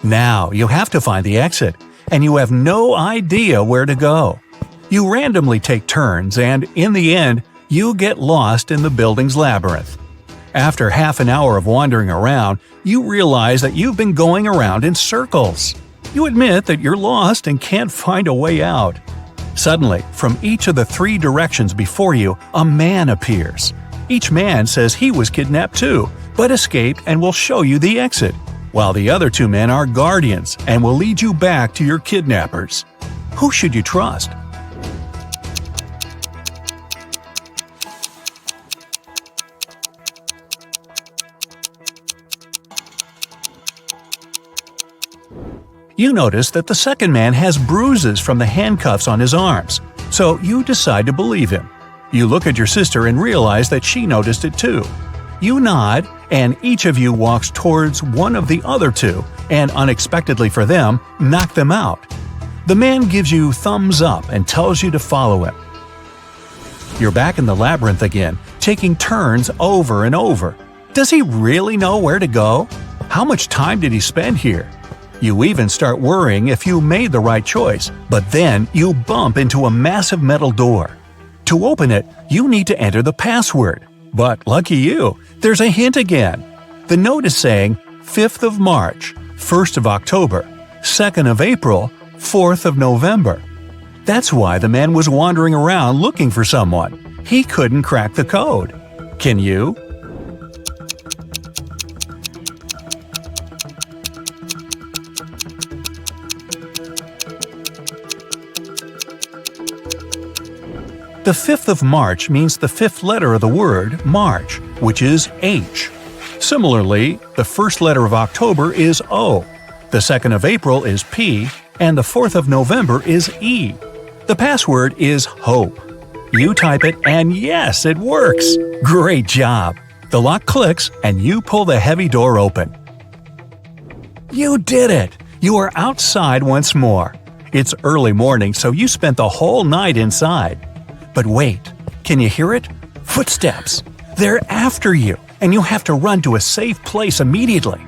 Now you have to find the exit, and you have no idea where to go. You randomly take turns, and in the end, you get lost in the building's labyrinth. After half an hour of wandering around, you realize that you've been going around in circles. You admit that you're lost and can't find a way out. Suddenly, from each of the 3 directions before you, a man appears. Each man says he was kidnapped too, but escaped and will show you the exit, while the other 2 men are guardians and will lead you back to your kidnappers. Who should you trust? You notice that the second man has bruises from the handcuffs on his arms, so you decide to believe him. You look at your sister and realize that she noticed it too. You nod, and each of you walks towards one of the other 2, and unexpectedly for them, knock them out. The man gives you thumbs up and tells you to follow him. You're back in the labyrinth again, taking turns over and over. Does he really know where to go? How much time did he spend here? You even start worrying if you made the right choice, but then you bump into a massive metal door. To open it, you need to enter the password. But lucky you, there's a hint again. The note is saying 5th of March, 1st of October, 2nd of April, 4th of November. That's why the man was wandering around looking for someone. He couldn't crack the code. Can you? The 5th of March means the 5th letter of the word March, which is H. Similarly, the first letter of October is O, the 2nd of April is P, and the 4th of November is E. The password is HOPE. You type it, and yes, it works! Great job! The lock clicks, and you pull the heavy door open. You did it! You are outside once more. It's early morning, so you spent the whole night inside. But wait, can you hear it? Footsteps! They're after you, and you have to run to a safe place immediately.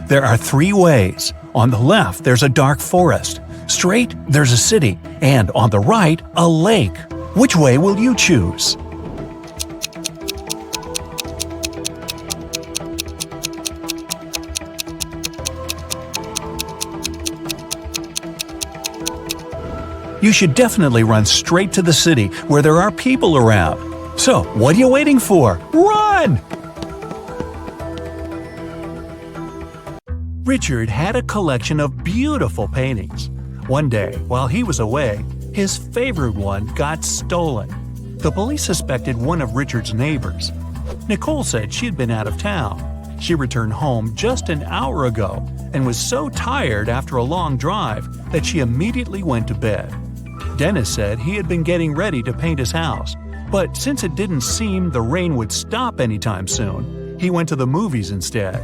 There are 3 ways. On the left, there's a dark forest. Straight, there's a city. And on the right, a lake. Which way will you choose? You should definitely run straight to the city where there are people around. So, what are you waiting for? Run! Richard had a collection of beautiful paintings. One day, while he was away, his favorite one got stolen. The police suspected one of Richard's neighbors. Nicole said she'd been out of town. She returned home just an hour ago and was so tired after a long drive that she immediately went to bed. Dennis said he had been getting ready to paint his house, but since it didn't seem the rain would stop anytime soon, he went to the movies instead.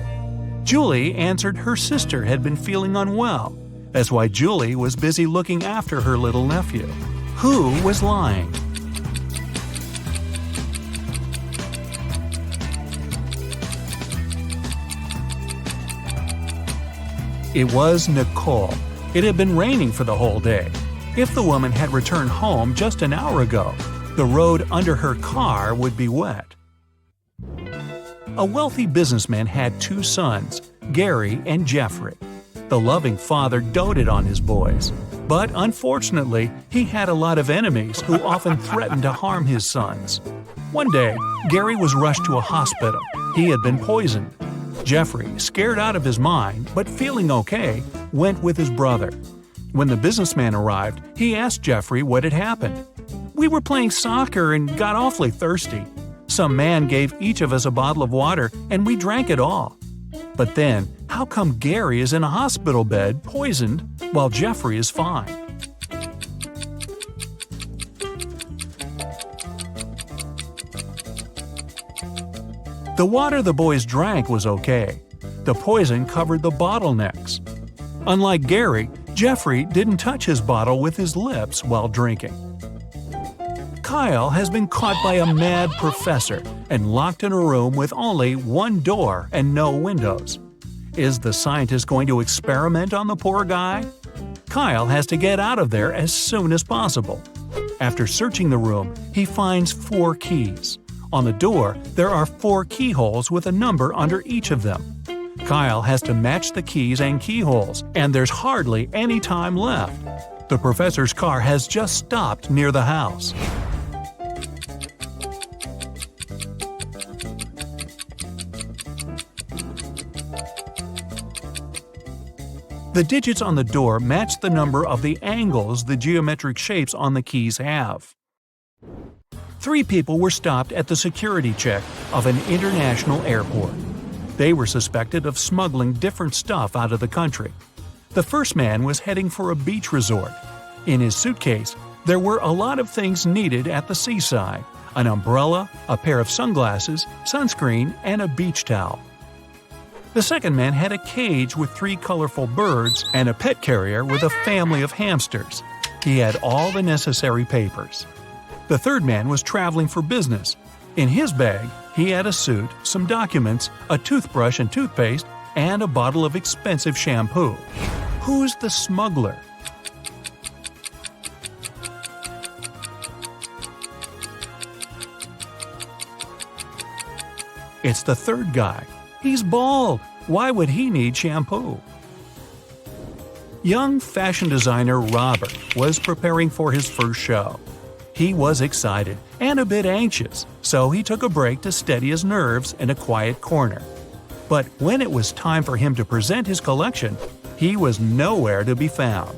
Julie answered her sister had been feeling unwell. That's why Julie was busy looking after her little nephew. Who was lying? It was Nicole. It had been raining for the whole day. If the woman had returned home just an hour ago, the road under her car would be wet. A wealthy businessman had 2 sons, Gary and Jeffrey. The loving father doted on his boys, but unfortunately, he had a lot of enemies who often threatened to harm his sons. One day, Gary was rushed to a hospital. He had been poisoned. Jeffrey, scared out of his mind, but feeling okay, went with his brother. When the businessman arrived, he asked Jeffrey what had happened. "We were playing soccer and got awfully thirsty. Some man gave each of us a bottle of water and we drank it all. But then, how come Gary is in a hospital bed, poisoned, while Jeffrey is fine?" The water the boys drank was okay. The poison covered the bottlenecks. Unlike Gary, Jeffrey didn't touch his bottle with his lips while drinking. Kyle has been caught by a mad professor and locked in a room with only one door and no windows. Is the scientist going to experiment on the poor guy? Kyle has to get out of there as soon as possible. After searching the room, he finds 4 keys. On the door, there are 4 keyholes with a number under each of them. Kyle has to match the keys and keyholes, and there's hardly any time left. The professor's car has just stopped near the house. The digits on the door match the number of the angles the geometric shapes on the keys have. 3 people were stopped at the security check of an international airport. They were suspected of smuggling different stuff out of the country. The first man was heading for a beach resort. In his suitcase, there were a lot of things needed at the seaside: an umbrella, a pair of sunglasses, sunscreen, and a beach towel. The second man had a cage with 3 colorful birds and a pet carrier with a family of hamsters. He had all the necessary papers. The third man was traveling for business. In his bag, he had a suit, some documents, a toothbrush and toothpaste, and a bottle of expensive shampoo. Who's the smuggler? It's the third guy. He's bald. Why would he need shampoo? Young fashion designer Robert was preparing for his first show. He was excited and a bit anxious, so he took a break to steady his nerves in a quiet corner. But when it was time for him to present his collection, he was nowhere to be found.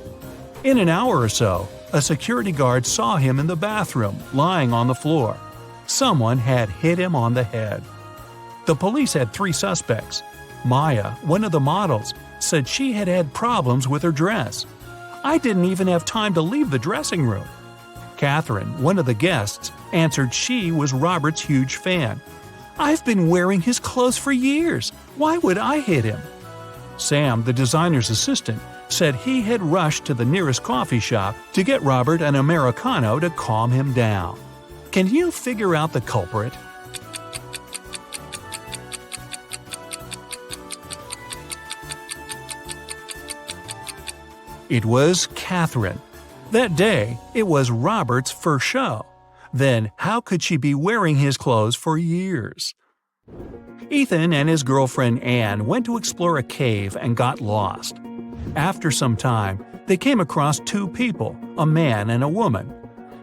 In an hour or so, a security guard saw him in the bathroom, lying on the floor. Someone had hit him on the head. The police had 3 suspects. Maya, one of the models, said she had had problems with her dress. "I didn't even have time to leave the dressing room." Catherine, one of the guests, answered she was Robert's huge fan. "I've been wearing his clothes for years. Why would I hit him?" Sam, the designer's assistant, said he had rushed to the nearest coffee shop to get Robert an Americano to calm him down. Can you figure out the culprit? It was Catherine. That day, it was Robert's first show. Then, how could she be wearing his clothes for years? Ethan and his girlfriend Anne went to explore a cave and got lost. After some time, they came across 2 people, a man and a woman.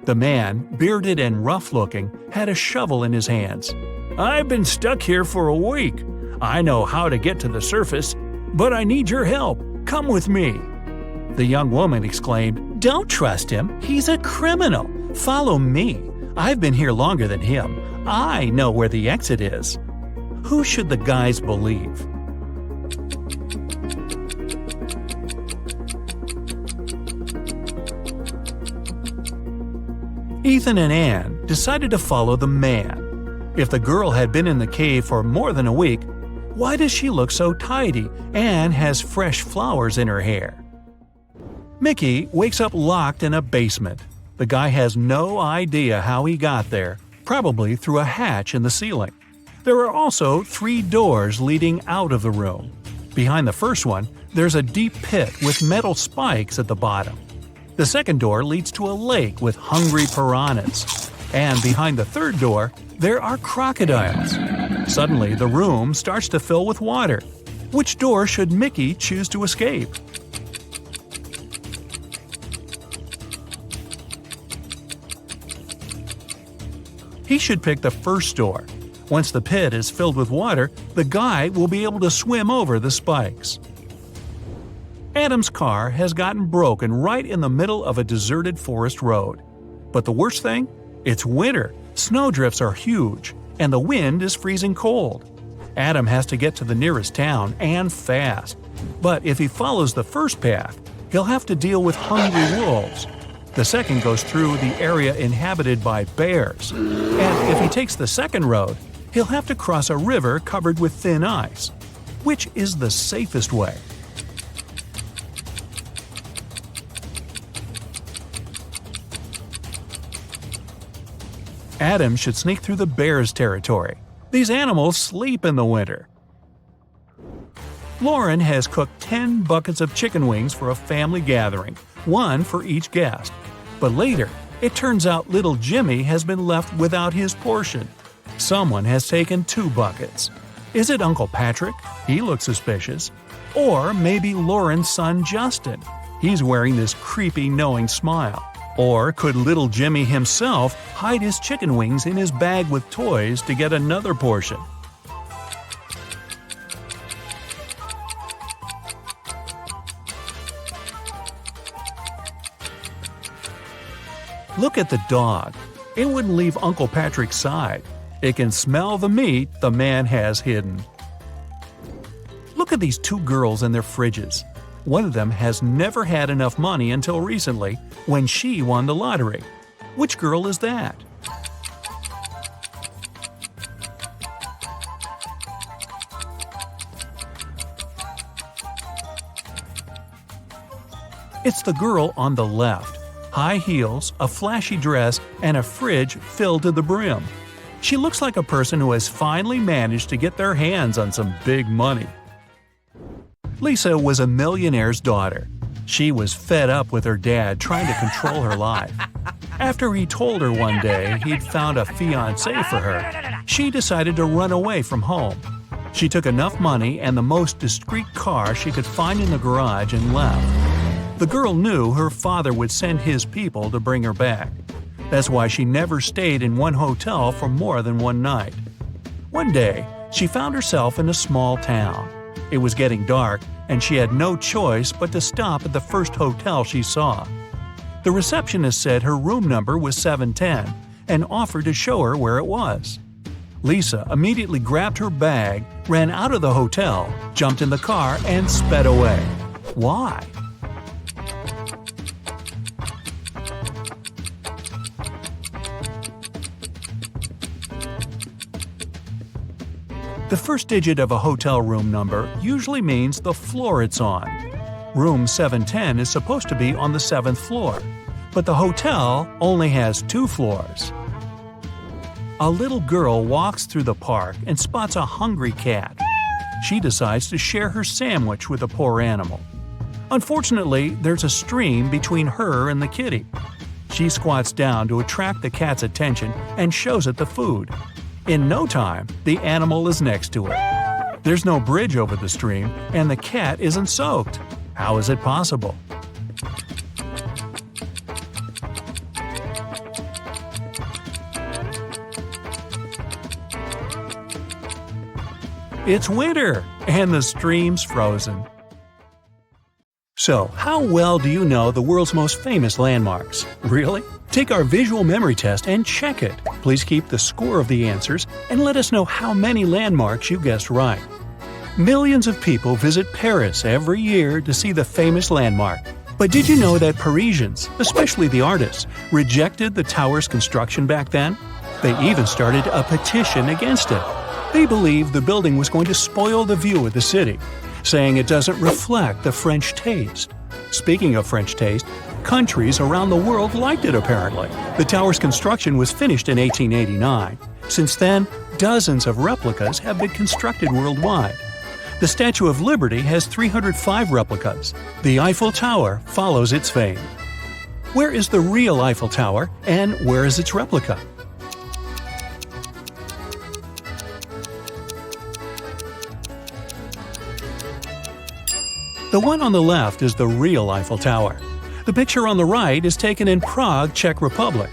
The man, bearded and rough-looking, had a shovel in his hands. "I've been stuck here for a week. I know how to get to the surface, but I need your help. Come with me." The young woman exclaimed, "Don't trust him. He's a criminal. Follow me. I've been here longer than him. I know where the exit is." Who should the guys believe? Ethan and Anne decided to follow the man. If the girl had been in the cave for more than a week, why does she look so tidy and has fresh flowers in her hair? Mickey wakes up locked in a basement. The guy has no idea how he got there, probably through a hatch in the ceiling. There are also 3 doors leading out of the room. Behind the first one, there's a deep pit with metal spikes at the bottom. The second door leads to a lake with hungry piranhas. And behind the third door, there are crocodiles. Suddenly, the room starts to fill with water. Which door should Mickey choose to escape? He should pick the first door. Once the pit is filled with water, the guy will be able to swim over the spikes. Adam's car has gotten broken right in the middle of a deserted forest road. But the worst thing? It's winter, snowdrifts are huge, and the wind is freezing cold. Adam has to get to the nearest town, and fast. But if he follows the first path, he'll have to deal with hungry wolves. The second goes through the area inhabited by bears. And if he takes the second road, he'll have to cross a river covered with thin ice. Which is the safest way? Adam should sneak through the bear's territory. These animals sleep in the winter. Lauren has cooked 10 buckets of chicken wings for a family gathering, one for each guest. But later, it turns out little Jimmy has been left without his portion. Someone has taken 2 buckets. Is it Uncle Patrick? He looks suspicious. Or maybe Lauren's son Justin. He's wearing this creepy, knowing smile. Or could little Jimmy himself hide his chicken wings in his bag with toys to get another portion? Look at the dog. It wouldn't leave Uncle Patrick's side. It can smell the meat the man has hidden. Look at these 2 girls and their fridges. One of them has never had enough money until recently, when she won the lottery. Which girl is that? It's the girl on the left. High heels, a flashy dress, and a fridge filled to the brim. She looks like a person who has finally managed to get their hands on some big money. Lisa was a millionaire's daughter. She was fed up with her dad trying to control her life. After he told her one day he'd found a fiancé for her, she decided to run away from home. She took enough money and the most discreet car she could find in the garage and left. The girl knew her father would send his people to bring her back. That's why she never stayed in one hotel for more than one night. One day, she found herself in a small town. It was getting dark, and she had no choice but to stop at the first hotel she saw. The receptionist said her room number was 710 and offered to show her where it was. Lisa immediately grabbed her bag, ran out of the hotel, jumped in the car, and sped away. Why? The first digit of a hotel room number usually means the floor it's on. Room 710 is supposed to be on the 7th floor, but the hotel only has 2 floors. A little girl walks through the park and spots a hungry cat. She decides to share her sandwich with the poor animal. Unfortunately, there's a stream between her and the kitty. She squats down to attract the cat's attention and shows it the food. In no time, the animal is next to her. There's no bridge over the stream, and the cat isn't soaked. How is it possible? It's winter, and the stream's frozen. So, how well do you know the world's most famous landmarks? Really? Take our visual memory test and check it. Please keep the score of the answers and let us know how many landmarks you guessed right. Millions of people visit Paris every year to see the famous landmark. But did you know that Parisians, especially the artists, rejected the tower's construction back then? They even started a petition against it. They believed the building was going to spoil the view of the city, saying it doesn't reflect the French taste. Speaking of French taste, countries around the world liked it apparently. The tower's construction was finished in 1889. Since then, dozens of replicas have been constructed worldwide. The Statue of Liberty has 305 replicas. The Eiffel Tower follows its fame. Where is the real Eiffel Tower, and where is its replica? The one on the left is the real Eiffel Tower. The picture on the right is taken in Prague, Czech Republic.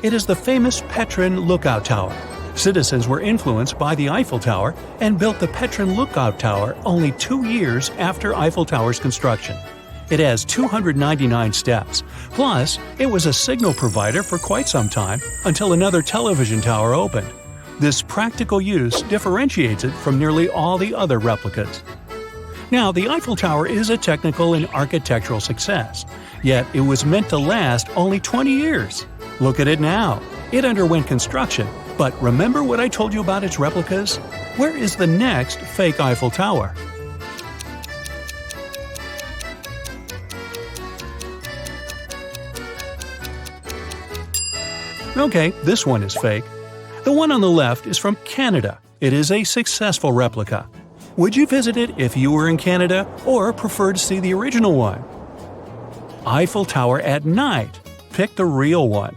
It is the famous Petrin Lookout Tower. Citizens were influenced by the Eiffel Tower and built the Petrin Lookout Tower only 2 years after Eiffel Tower's construction. It has 299 steps. Plus, it was a signal provider for quite some time until another television tower opened. This practical use differentiates it from nearly all the other replicas. Now, the Eiffel Tower is a technical and architectural success, yet it was meant to last only 20 years. Look at it now. It underwent construction, but remember what I told you about its replicas? Where is the next fake Eiffel Tower? Okay, this one is fake. The one on the left is from Canada. It is a successful replica. Would you visit it if you were in Canada or prefer to see the original one? Eiffel Tower at night. Pick the real one.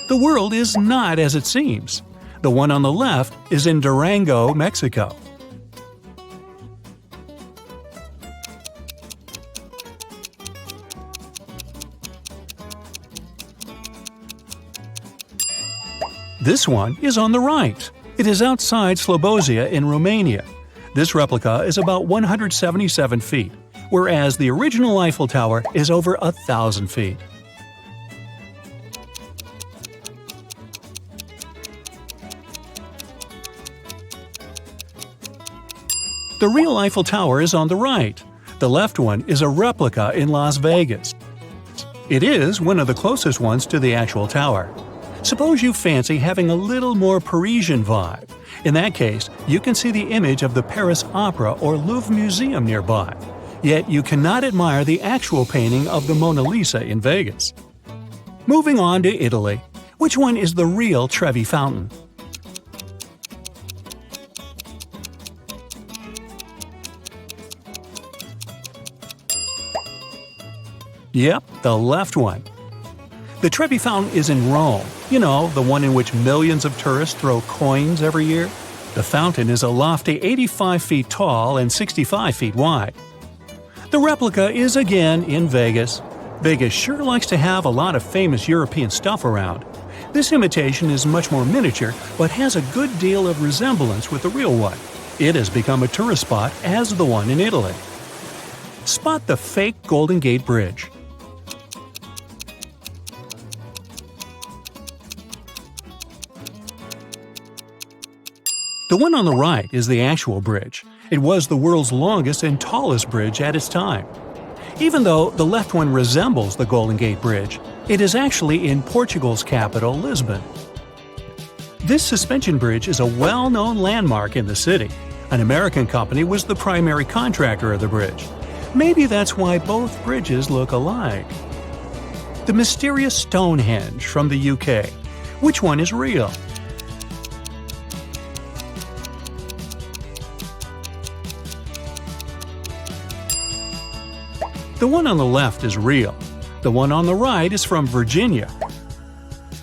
The world is not as it seems. The one on the left is in Durango, Mexico. This one is on the right. It is outside Slobozia in Romania. This replica is about 177 feet, whereas the original Eiffel Tower is over 1,000 feet. The real Eiffel Tower is on the right. The left one is a replica in Las Vegas. It is one of the closest ones to the actual tower. Suppose you fancy having a little more Parisian vibe. In that case, you can see the image of the Paris Opera or Louvre Museum nearby. Yet you cannot admire the actual painting of the Mona Lisa in Vegas. Moving on to Italy. Which one is the real Trevi Fountain? Yep, the left one. The Trevi Fountain is in Rome. You know, the one in which millions of tourists throw coins every year? The fountain is a lofty 85 feet tall and 65 feet wide. The replica is again in Vegas. Vegas sure likes to have a lot of famous European stuff around. This imitation is much more miniature, but has a good deal of resemblance with the real one. It has become a tourist spot as the one in Italy. Spot the fake Golden Gate Bridge. The one on the right is the actual bridge. It was the world's longest and tallest bridge at its time. Even though the left one resembles the Golden Gate Bridge, it is actually in Portugal's capital, Lisbon. This suspension bridge is a well-known landmark in the city. An American company was the primary contractor of the bridge. Maybe that's why both bridges look alike. The mysterious Stonehenge from the UK. Which one is real? The one on the left is real. The one on the right is from Virginia.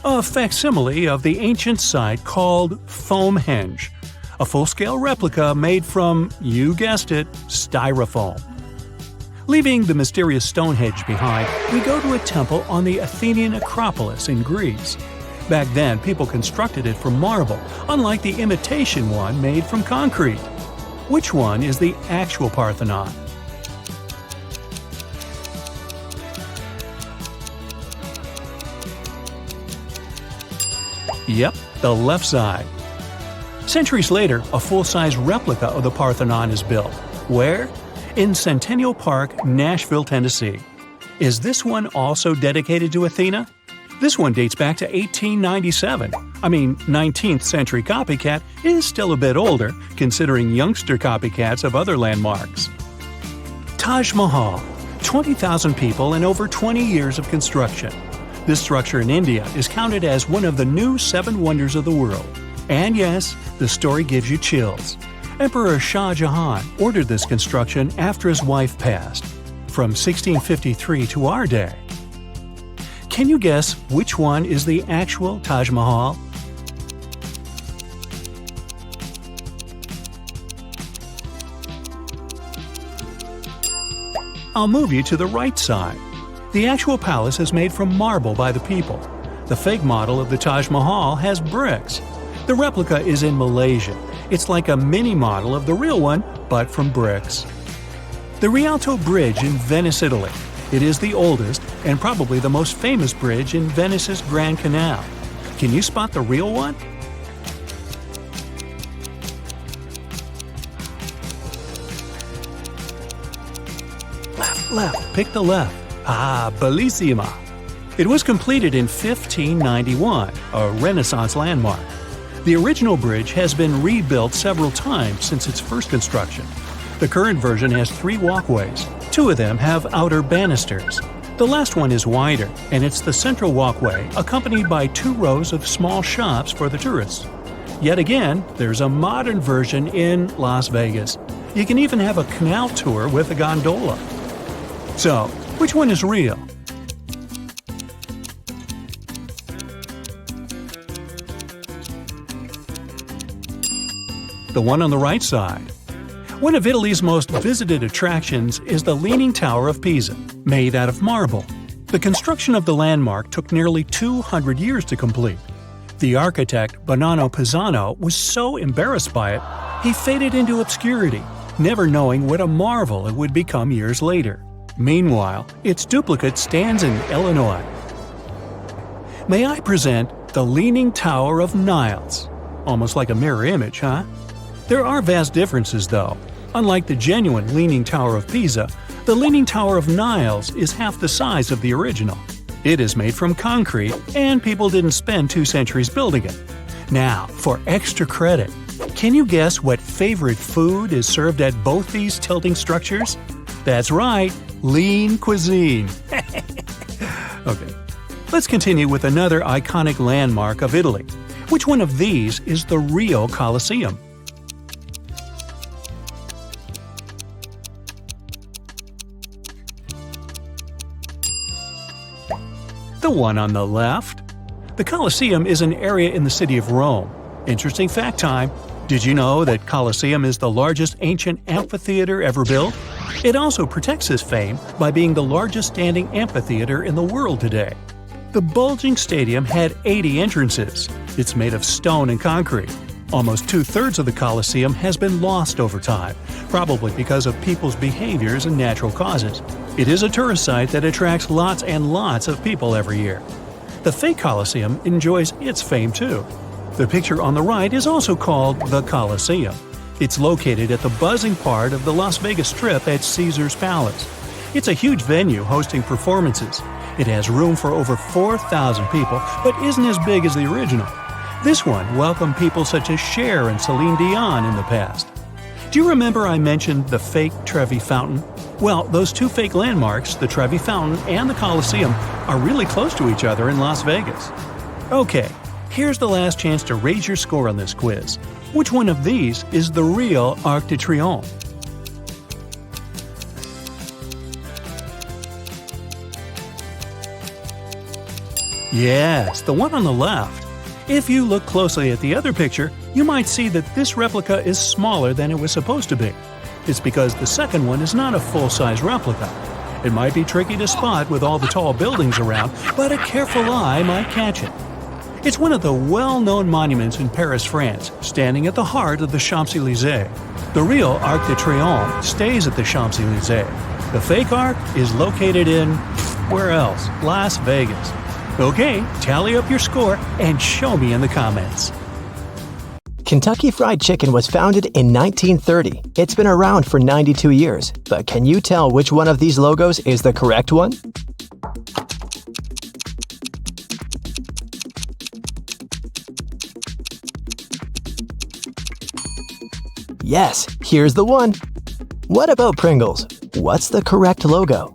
A facsimile of the ancient site called Foamhenge, a full-scale replica made from, you guessed it, styrofoam. Leaving the mysterious Stonehenge behind, we go to a temple on the Athenian Acropolis in Greece. Back then, people constructed it from marble, unlike the imitation one made from concrete. Which one is the actual Parthenon? Yep, the left side. Centuries later, a full-size replica of the Parthenon is built. Where? In Centennial Park, Nashville, Tennessee. Is this one also dedicated to Athena? This one dates back to 1897. 19th century copycat is still a bit older, considering youngster copycats of other landmarks. Taj Mahal, 20,000 people and over 20 years of construction. This structure in India is counted as one of the new 7 wonders of the world. And yes, the story gives you chills. Emperor Shah Jahan ordered this construction after his wife passed, from 1653 to our day. Can you guess which one is the actual Taj Mahal? I'll move you to the right side. The actual palace is made from marble by the people. The fake model of the Taj Mahal has bricks. The replica is in Malaysia. It's like a mini model of the real one, but from bricks. The Rialto Bridge in Venice, Italy. It is the oldest and probably the most famous bridge in Venice's Grand Canal. Can you spot the real one? Left, pick the left. Ah, bellissima! It was completed in 1591, a Renaissance landmark. The original bridge has been rebuilt several times since its first construction. The current version has 3 walkways. 2 of them have outer banisters. The last one is wider, and it's the central walkway accompanied by 2 rows of small shops for the tourists. Yet again, there's a modern version in Las Vegas. You can even have a canal tour with a gondola. So, which one is real? The one on the right side. One of Italy's most visited attractions is the Leaning Tower of Pisa, made out of marble. The construction of the landmark took nearly 200 years to complete. The architect, Bonanno Pisano, was so embarrassed by it, he faded into obscurity, never knowing what a marvel it would become years later. Meanwhile, its duplicate stands in Illinois. May I present the Leaning Tower of Niles? Almost like a mirror image, huh? There are vast differences, though. Unlike the genuine Leaning Tower of Pisa, the Leaning Tower of Niles is half the size of the original. It is made from concrete, and people didn't spend 2 centuries building it. Now, for extra credit, can you guess what favorite food is served at both these tilting structures? That's right, lean cuisine. Okay, let's continue with another iconic landmark of Italy. Which one of these is the real Colosseum? The one on the left? The Colosseum is an area in the city of Rome. Interesting fact time. Did you know that Colosseum is the largest ancient amphitheater ever built? It also protects this fame by being the largest standing amphitheater in the world today. The bulging stadium had 80 entrances. It's made of stone and concrete. Almost 2/3 of the Colosseum has been lost over time, probably because of people's behaviors and natural causes. It is a tourist site that attracts lots and lots of people every year. The fake Colosseum enjoys its fame too. The picture on the right is also called the Colosseum. It's located at the buzzing part of the Las Vegas Strip at Caesar's Palace. It's a huge venue hosting performances. It has room for over 4,000 people, but isn't as big as the original. This one welcomed people such as Cher and Celine Dion in the past. Do you remember I mentioned the fake Trevi Fountain? Well, those 2 fake landmarks, the Trevi Fountain and the Colosseum, are really close to each other in Las Vegas. Okay, here's the last chance to raise your score on this quiz. Which one of these is the real Arc de Triomphe? Yes, the one on the left. If you look closely at the other picture, you might see that this replica is smaller than it was supposed to be. It's because the second one is not a full-size replica. It might be tricky to spot with all the tall buildings around, but a careful eye might catch it. It's one of the well-known monuments in Paris, France, standing at the heart of the Champs-Élysées. The real Arc de Triomphe stays at the Champs-Élysées. The fake Arc is located in… where else? Las Vegas. Okay, tally up your score and show me in the comments. Kentucky Fried Chicken was founded in 1930. It's been around for 92 years, but can you tell which one of these logos is the correct one? Yes, here's the one. What about Pringles? What's the correct logo?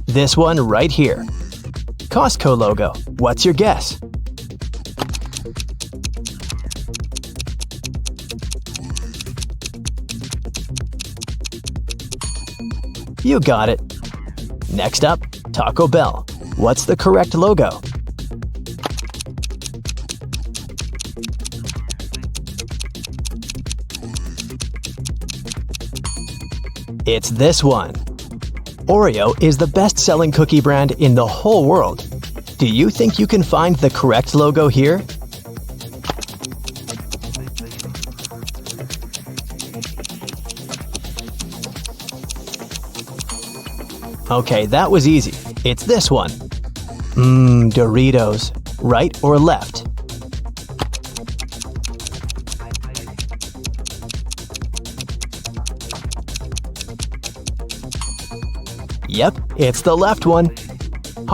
This one right here. Costco logo. What's your guess? You got it. Next up, Taco Bell. What's the correct logo? It's this one. Oreo is the best-selling cookie brand in the whole world. Do you think you can find the correct logo here? Okay, that was easy. It's this one. Doritos. Right or left? Yep, it's the left one.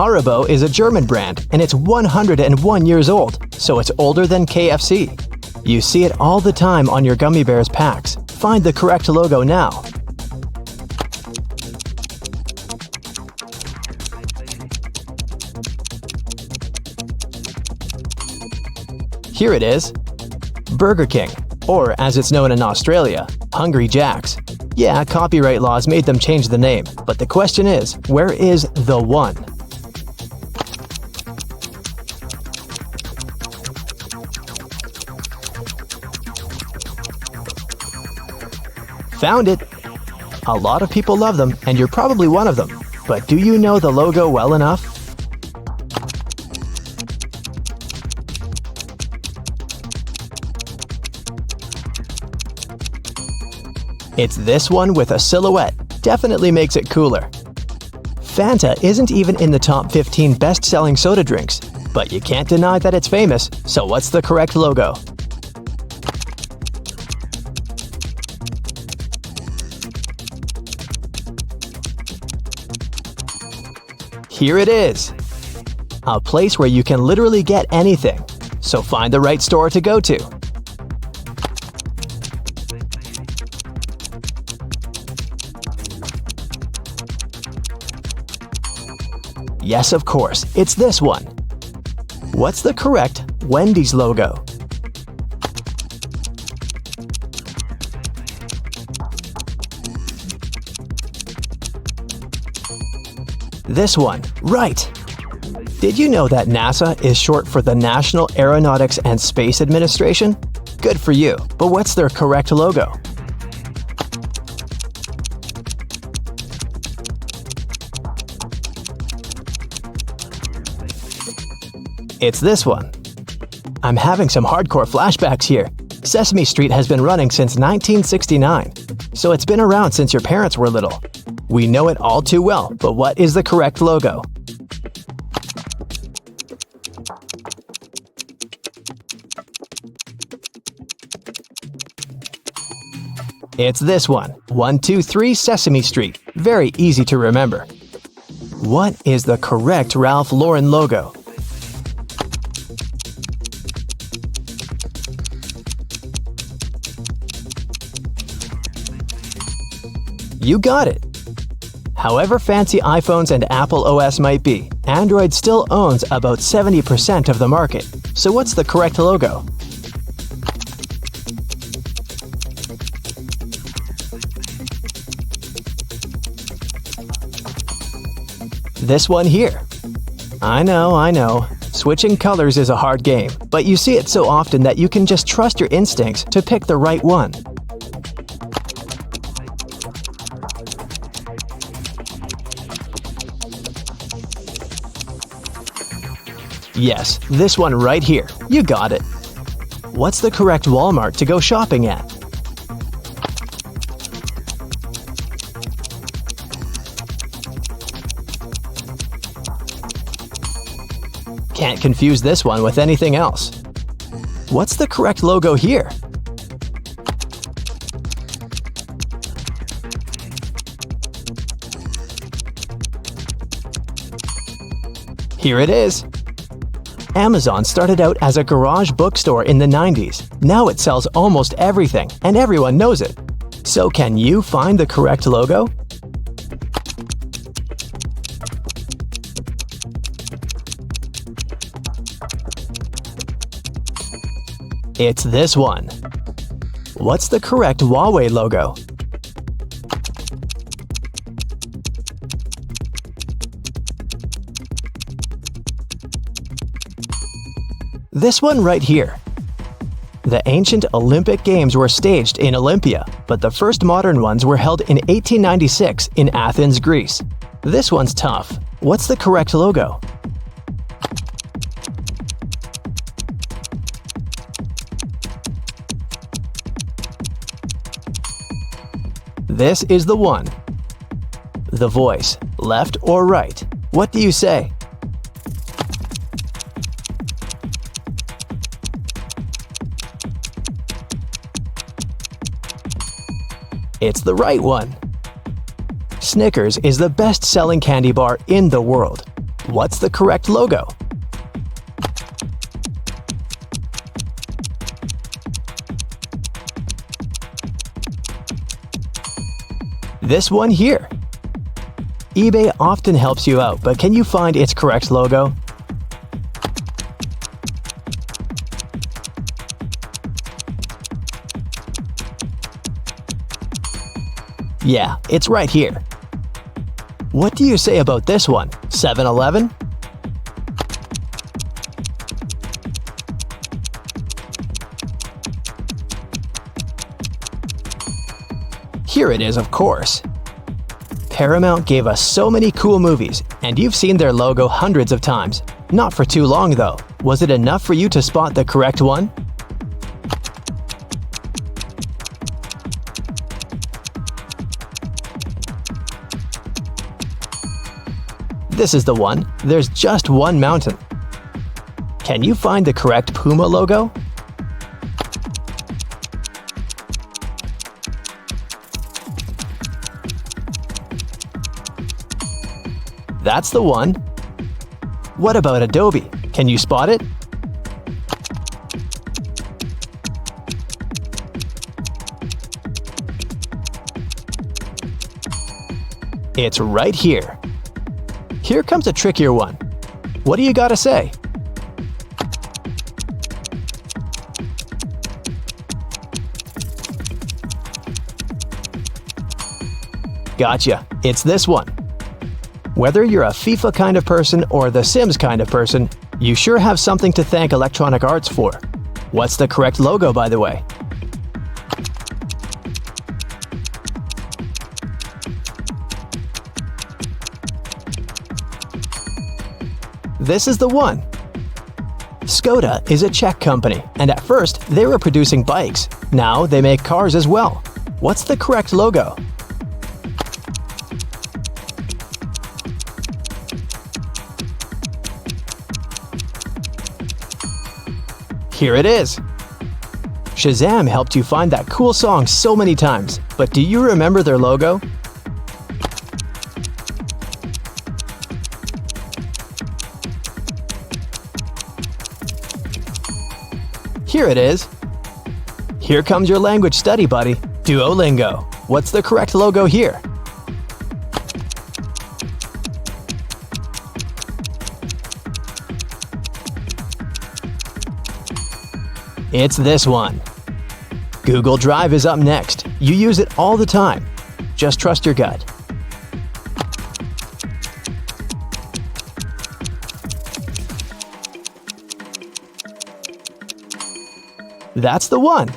Haribo is a German brand and it's 101 years old, so it's older than KFC. You see it all the time on your gummy bears packs. Find the correct logo now. Here it is. Burger King, or as it's known in Australia, Hungry Jack's. Yeah, copyright laws made them change the name, but the question is, where is the one? Found it! A lot of people love them, and you're probably one of them. But do you know the logo well enough? It's this one with a silhouette. Definitely makes it cooler. Fanta isn't even in the top 15 best-selling soda drinks, but you can't deny that it's famous, so what's the correct logo? Here it is. A place where you can literally get anything, so find the right store to go to. Yes, of course, it's this one. What's the correct Wendy's logo? This one, right. Did you know that NASA is short for the National Aeronautics and Space Administration? Good for you, but what's their correct logo? It's this one. I'm having some hardcore flashbacks here. Sesame Street has been running since 1969, so it's been around since your parents were little. We know it all too well, but what is the correct logo? It's this one, 123 Sesame Street. Very easy to remember. What is the correct Ralph Lauren logo? You got it! However fancy iPhones and Apple OS might be, Android still owns about 70% of the market. So what's the correct logo? This one here. I know. Switching colors is a hard game, but you see it so often that you can just trust your instincts to pick the right one. Yes, this one right here. You got it. What's the correct Walmart to go shopping at? Can't confuse this one with anything else. What's the correct logo here? Here it is. Amazon started out as a garage bookstore in the 90s. Now it sells almost everything, and everyone knows it. So can you find the correct logo? It's this one. What's the correct Huawei logo? This one right here. The ancient Olympic Games were staged in Olympia, but the first modern ones were held in 1896 in Athens, Greece. This one's tough. What's the correct logo? This is the one. The voice, left or right? What do you say? It's the right one. Snickers is the best-selling candy bar in the world. What's the correct logo? This one here. eBay often helps you out, but can you find its correct logo? Yeah, it's right here. What do you say about this one? 7-Eleven? Here it is, of course. Paramount gave us so many cool movies, and you've seen their logo hundreds of times. Not for too long, though. Was it enough for you to spot the correct one? This is the one. There's just one mountain. Can you find the correct Puma logo? That's the one. What about Adobe? Can you spot it? It's right here. Here comes a trickier one. What do you gotta say? Gotcha. It's this one. Whether you're a FIFA kind of person or the Sims kind of person, you sure have something to thank Electronic Arts for. What's the correct logo, by the way? This is the one. Skoda is a Czech company, and at first they were producing bikes. Now they make cars as well. What's the correct logo? Here it is. Shazam helped you find that cool song so many times, but do you remember their logo? Here it is. Here comes your language study buddy, Duolingo. What's the correct logo here? It's this one. Google Drive is up next. You use it all the time. Just trust your gut. That's the one.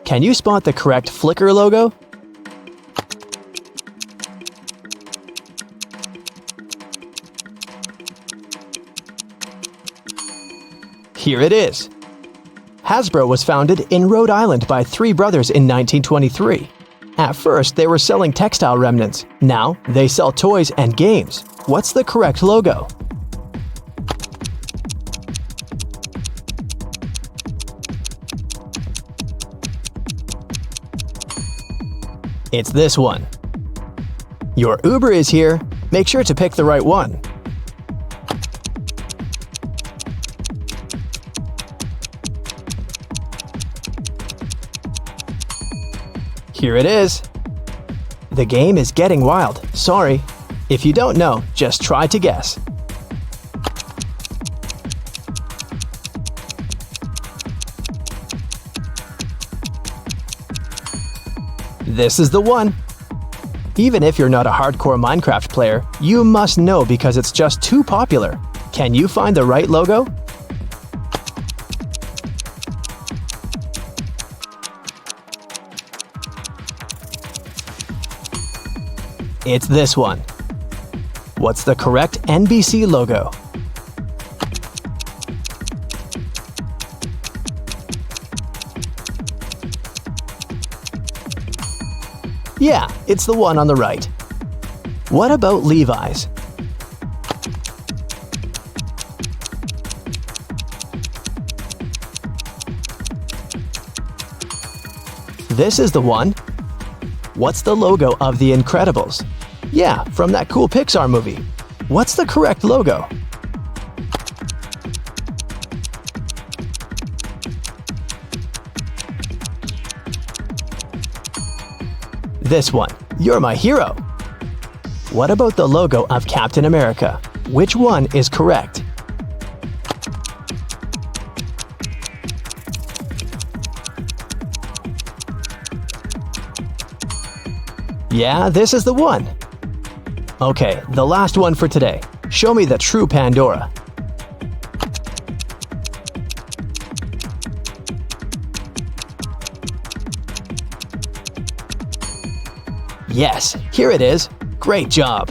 Can you spot the correct Flickr logo? Here it is. Hasbro was founded in Rhode Island by three brothers in 1923. At first, they were selling textile remnants. Now, they sell toys and games. What's the correct logo? It's this one. Your Uber is here. Make sure to pick the right one. Here it is. The game is getting wild. Sorry. If you don't know, just try to guess. This is the one. Even if you're not a hardcore Minecraft player, you must know because it's just too popular. Can you find the right logo? It's this one. What's the correct NBC logo? Yeah, it's the one on the right. What about Levi's? This is the one. What's the logo of The Incredibles? Yeah, from that cool Pixar movie. What's the correct logo? This one. You're my hero. What about the logo of Captain America? Which one is correct? Yeah, this is the one. Okay, the last one for today. Show me the true Pandora. Yes, here it is. Great job.